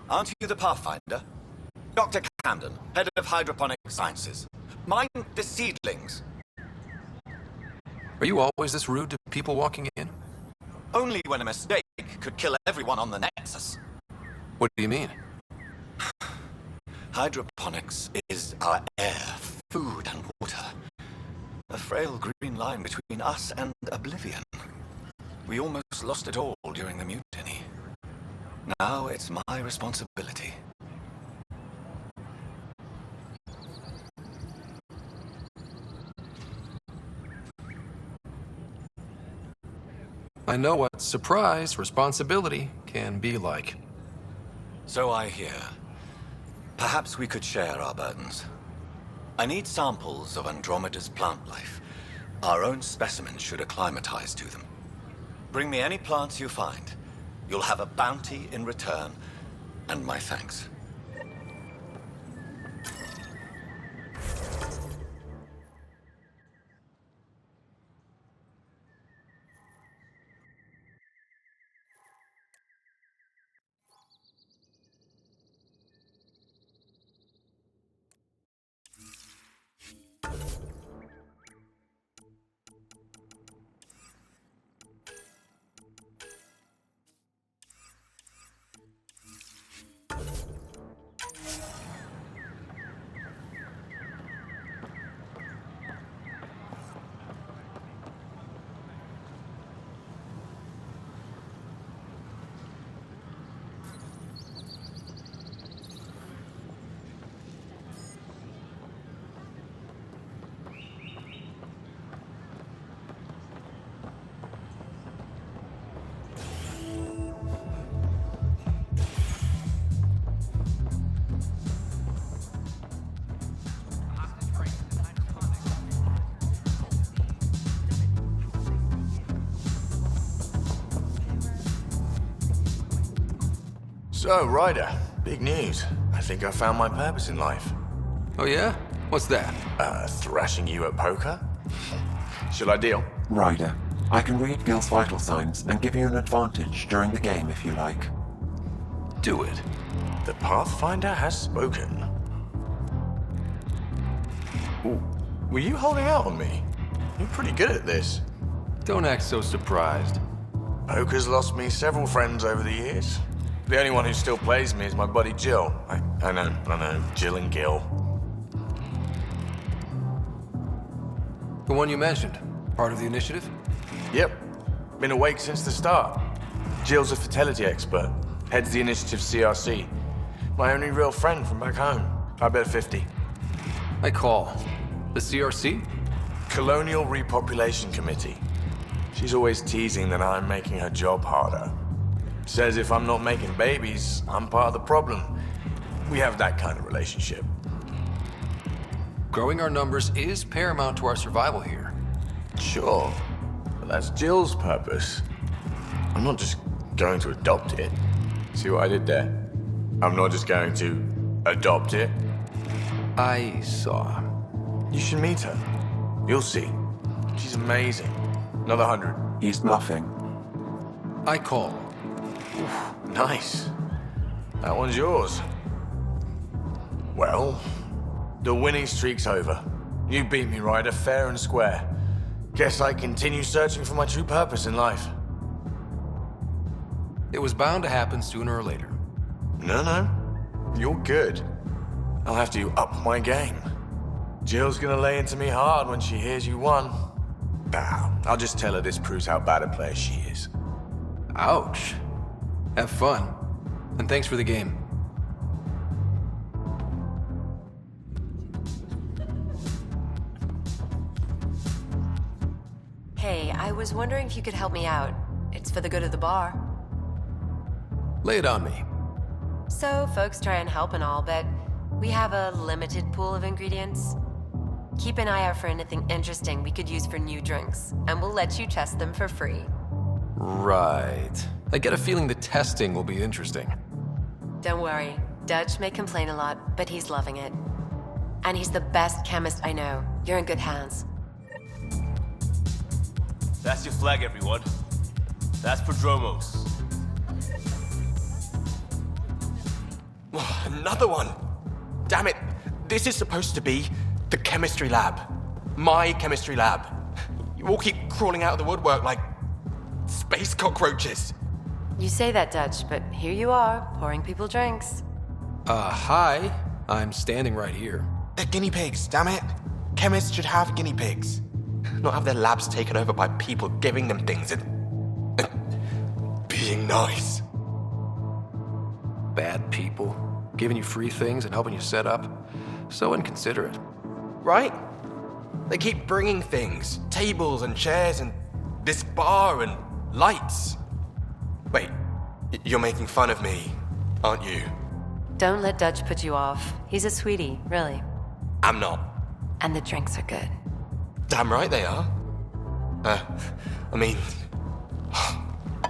Aren't you the Pathfinder? Dr. Camden, head of hydroponic sciences. Mind the seedlings. Are you always this rude to people walking in? Only when a mistake could kill everyone on the Nexus. What do you mean? Hydroponics is our air, food, and water. A frail green line between us and oblivion. We almost lost it all during the mutiny. Now it's my responsibility. I know what surprise responsibility can be like. So I hear. Perhaps we could share our burdens. I need samples of Andromeda's plant life. Our own specimens should acclimatize to them. Bring me any plants you find. You'll have a bounty in return, and my thanks. So, Ryder, big news. I think I found my purpose in life. Oh yeah? What's that? Thrashing you at poker? Shall I deal? Ryder, I can read Gil's vital signs and give you an advantage during the game if you like. Do it. The Pathfinder has spoken. Ooh, were you holding out on me? You're pretty good at this. Don't act so surprised. Poker's lost me several friends over the years. The only one who still plays me is my buddy Jill. I know, Jill and Gil. The one you mentioned, part of the initiative? Yep, been awake since the start. Jill's a fertility expert, heads the initiative CRC. My only real friend from back home. I bet 50. I call. The CRC? Colonial Repopulation Committee. She's always teasing that I'm making her job harder. Says if I'm not making babies, I'm part of the problem. We have that kind of relationship. Growing our numbers is paramount to our survival here. Sure, but that's Jill's purpose. I'm not just going to adopt it. See what I did there? I'm not just going to adopt it. I saw. You should meet her. You'll see. She's amazing. Another 100. He's bluffing. I call. Nice. That one's yours. Well, the winning streak's over. You beat me, Ryder, fair and square. Guess I continue searching for my true purpose in life. It was bound to happen sooner or later. No. You're good. I'll have to up my game. Jill's gonna lay into me hard when she hears you won. Bah, I'll just tell her this proves how bad a player she is. Ouch. Have fun. And thanks for the game. Hey, I was wondering if you could help me out. It's for the good of the bar. Lay it on me. So, folks try and help and all, but we have a limited pool of ingredients. Keep an eye out for anything interesting we could use for new drinks, and we'll let you test them for free. Right. I get a feeling the testing will be interesting. Don't worry, Dutch may complain a lot, but he's loving it. And he's the best chemist I know. You're in good hands. That's your flag, everyone. That's Prodromos. Another one! Damn it! This is supposed to be the chemistry lab. My chemistry lab. You all keep crawling out of the woodwork like space cockroaches. You say that, Dutch, but here you are, pouring people drinks. Hi. I'm standing right here. They're guinea pigs, damn it. Chemists should have guinea pigs. Not have their labs taken over by people giving them things and being nice. Bad people. Giving you free things and helping you set up. So inconsiderate. Right? They keep bringing things. Tables and chairs and this bar and lights. Wait, you're making fun of me, aren't you? Don't let Dutch put you off. He's a sweetie, really. I'm not. And the drinks are good. Damn right they are. I mean...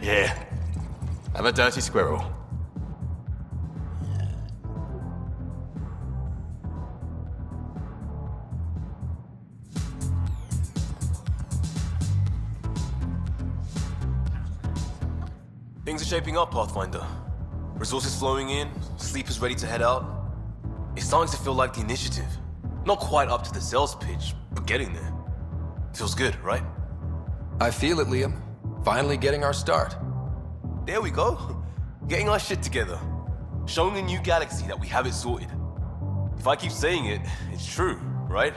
yeah. I'm a dirty squirrel. Things are shaping up, Pathfinder. Resources flowing in, sleepers ready to head out. It's starting to feel like the initiative. Not quite up to the sales pitch, but getting there. Feels good, right? I feel it, Liam. Finally getting our start. There we go. Getting our shit together. Showing the new galaxy that we have it sorted. If I keep saying it, it's true, right?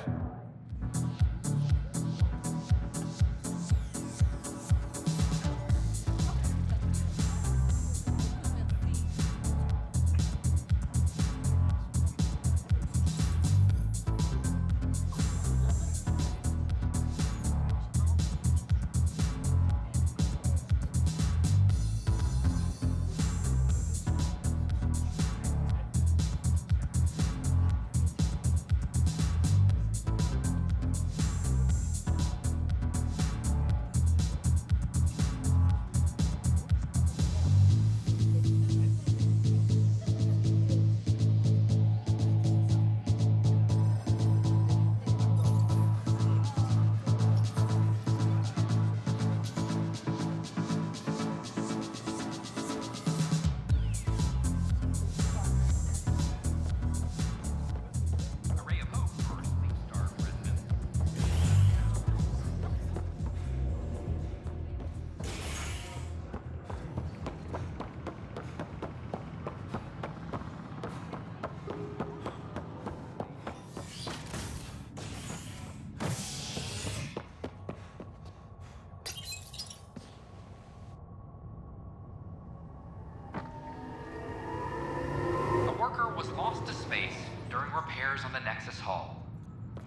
Was lost to space during repairs on the Nexus hull.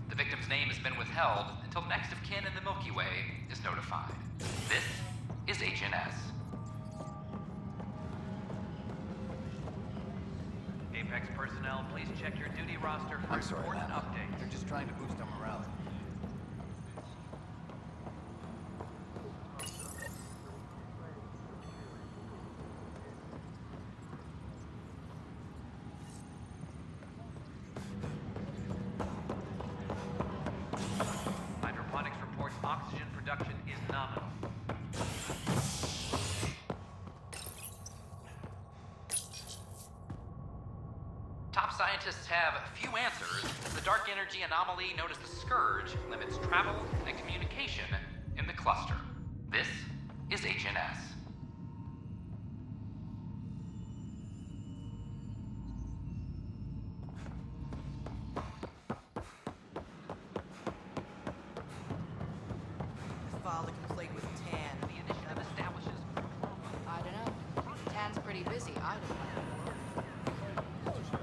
The victim's name has been withheld until next of kin in the Milky Way is notified. This is HNS. Apex personnel, please check your duty roster for important updates. They're just trying to boost our morale. production is nominal. Top scientists have few answers. The dark energy anomaly known as the Scourge limits travel and communication in the cluster. This is HNS. Father can play with Tan. The initiative establishes... I don't know. Tan's pretty busy. I don't know.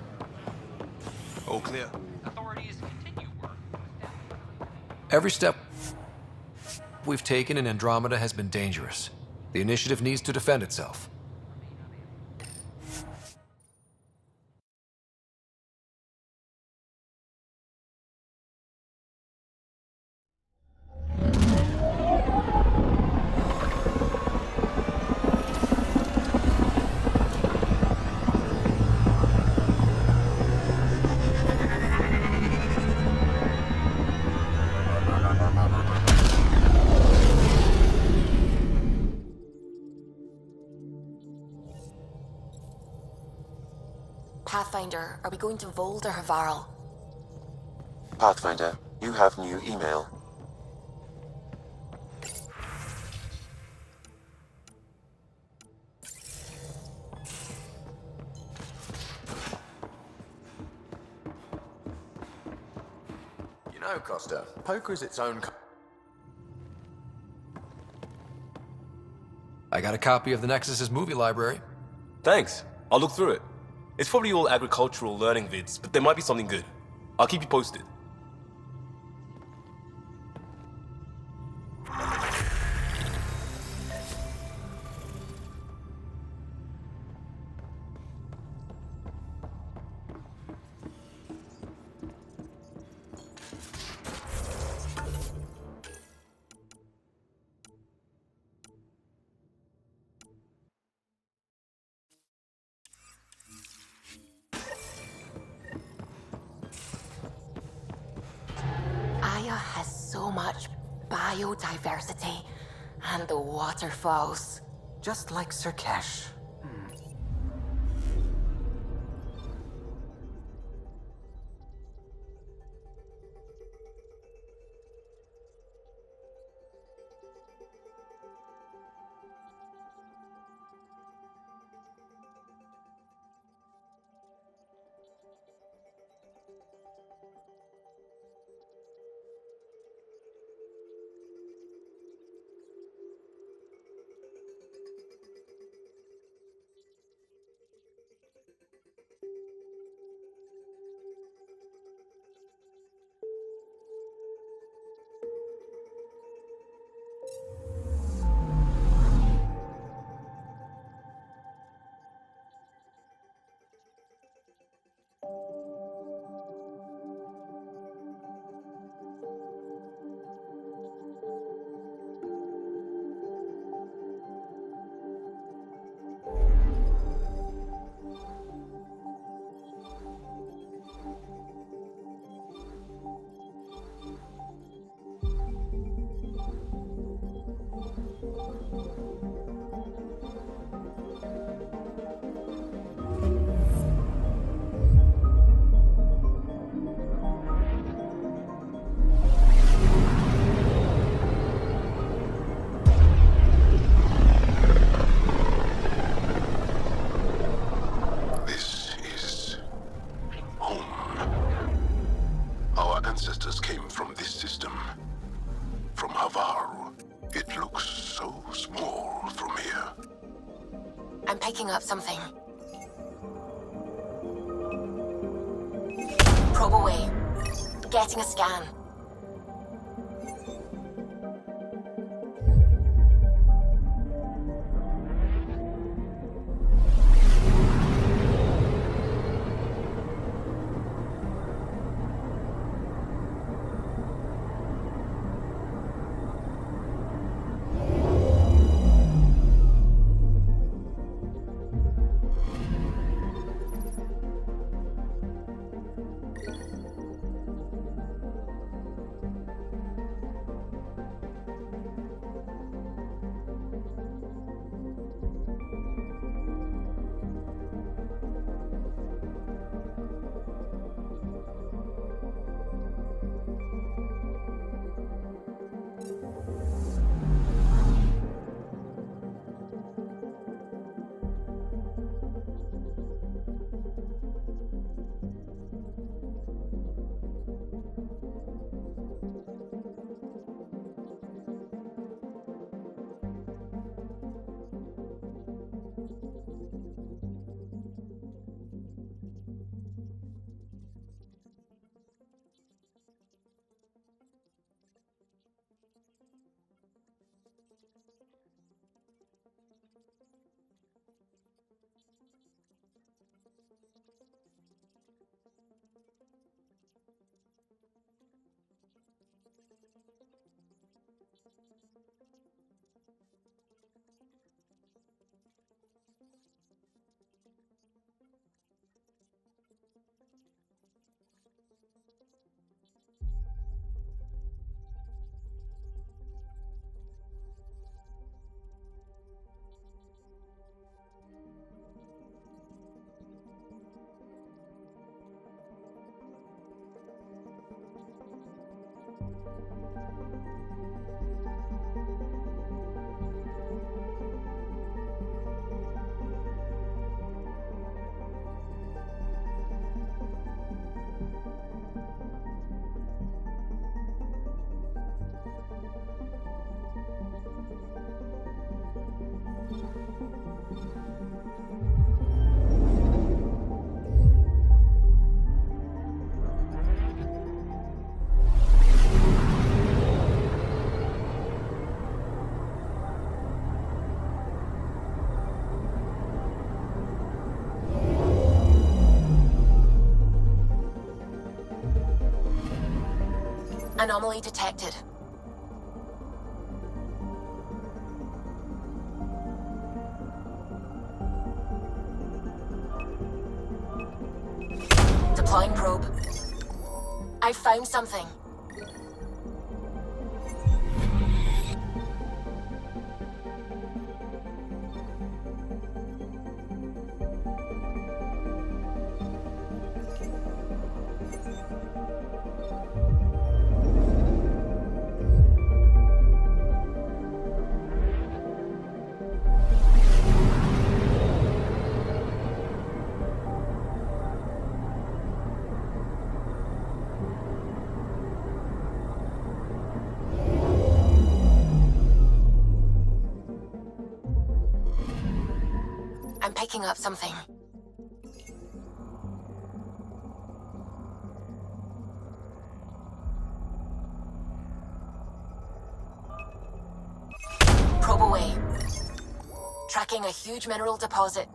All clear. Authorities continue work. Every step we've taken in Andromeda has been dangerous. The initiative needs to defend itself. Pathfinder, are we going to Vold or Havarl? Pathfinder, you have new email. You know, Costa, poker is its own... I got a copy of the Nexus's movie library. Thanks. I'll look through it. It's probably all agricultural learning vids, but there might be something good. I'll keep you posted. Aya has so much biodiversity and the waterfalls. Just like Sirkesh. ancestors came from this system. From Havarl. It looks so small from here. I'm picking up something. Probe away. Getting a scan. Anomaly detected. Deploying probe. I found something. I'm picking up something. Probe away. Tracking a huge mineral deposit.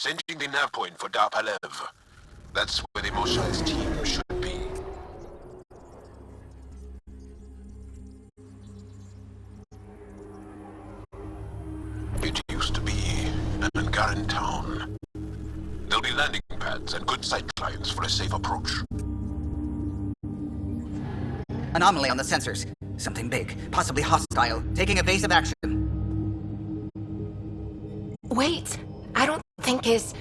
Sending the nav point for Darpalev. That's where the Mosha's team should be. It used to be an Angaran town. There'll be landing pads and good sight lines for a safe approach. Anomaly on the sensors. Something big, possibly hostile, taking evasive action. Wait, I don't think his...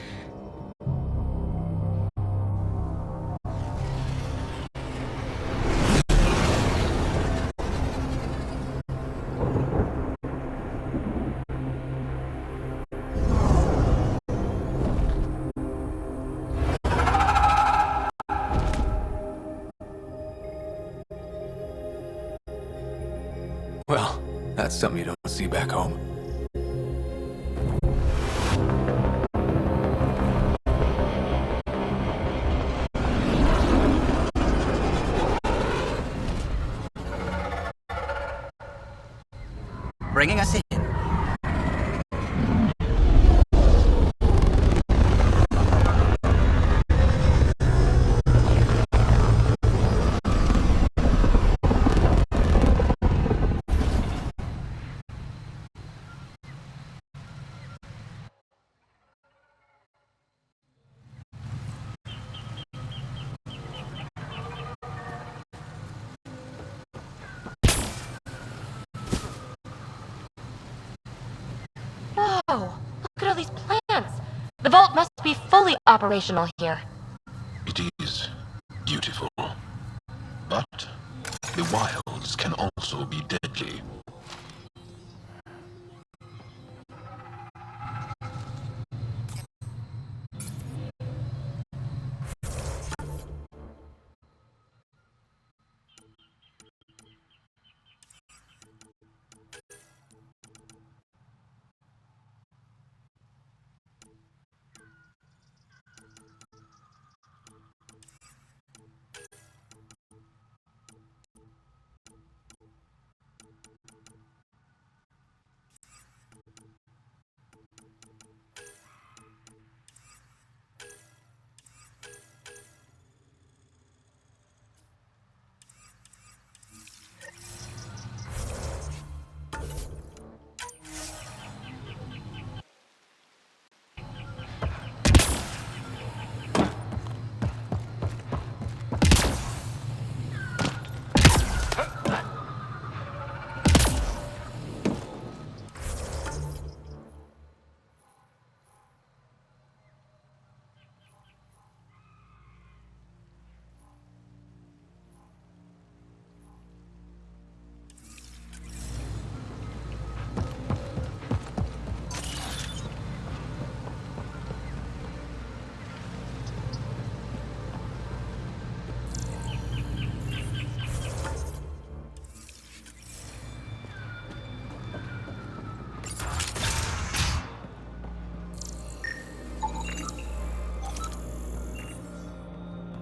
Well, that's something you don't see back home. Bringing us in. Whoa! Look at all these plants! The vault must be fully operational here. It is beautiful. But the wilds can also be deadly.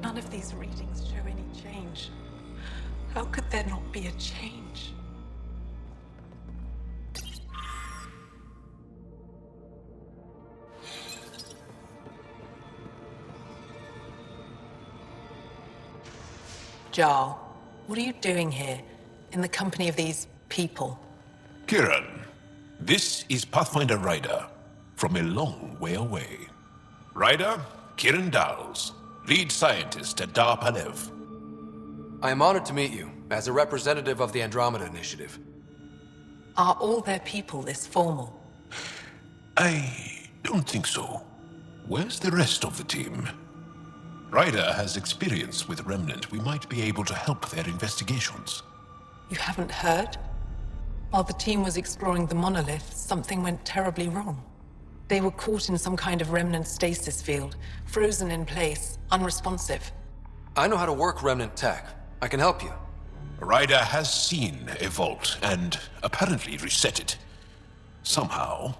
None of these readings show any change. How could there not be a change? Jarl, what are you doing here, in the company of these people? Kiran, this is Pathfinder Ryder, from a long way away. Ryder, Kiran Dals, lead scientist at Darpalev. I am honored to meet you, as a representative of the Andromeda Initiative. Are all their people this formal? I don't think so. Where's the rest of the team? Ryder has experience with Remnant. We might be able to help their investigations. You haven't heard? While the team was exploring the monolith, something went terribly wrong. They were caught in some kind of remnant stasis field, frozen in place, unresponsive. I know how to work remnant tech. I can help you. Ryder has seen a vault and apparently reset it. Somehow.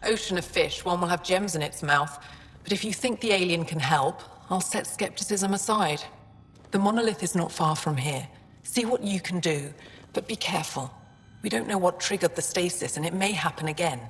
Ocean of fish, one will have gems in its mouth. But if you think the alien can help, I'll set skepticism aside. The monolith is not far from here. See what you can do, but be careful. We don't know what triggered the stasis, and it may happen again.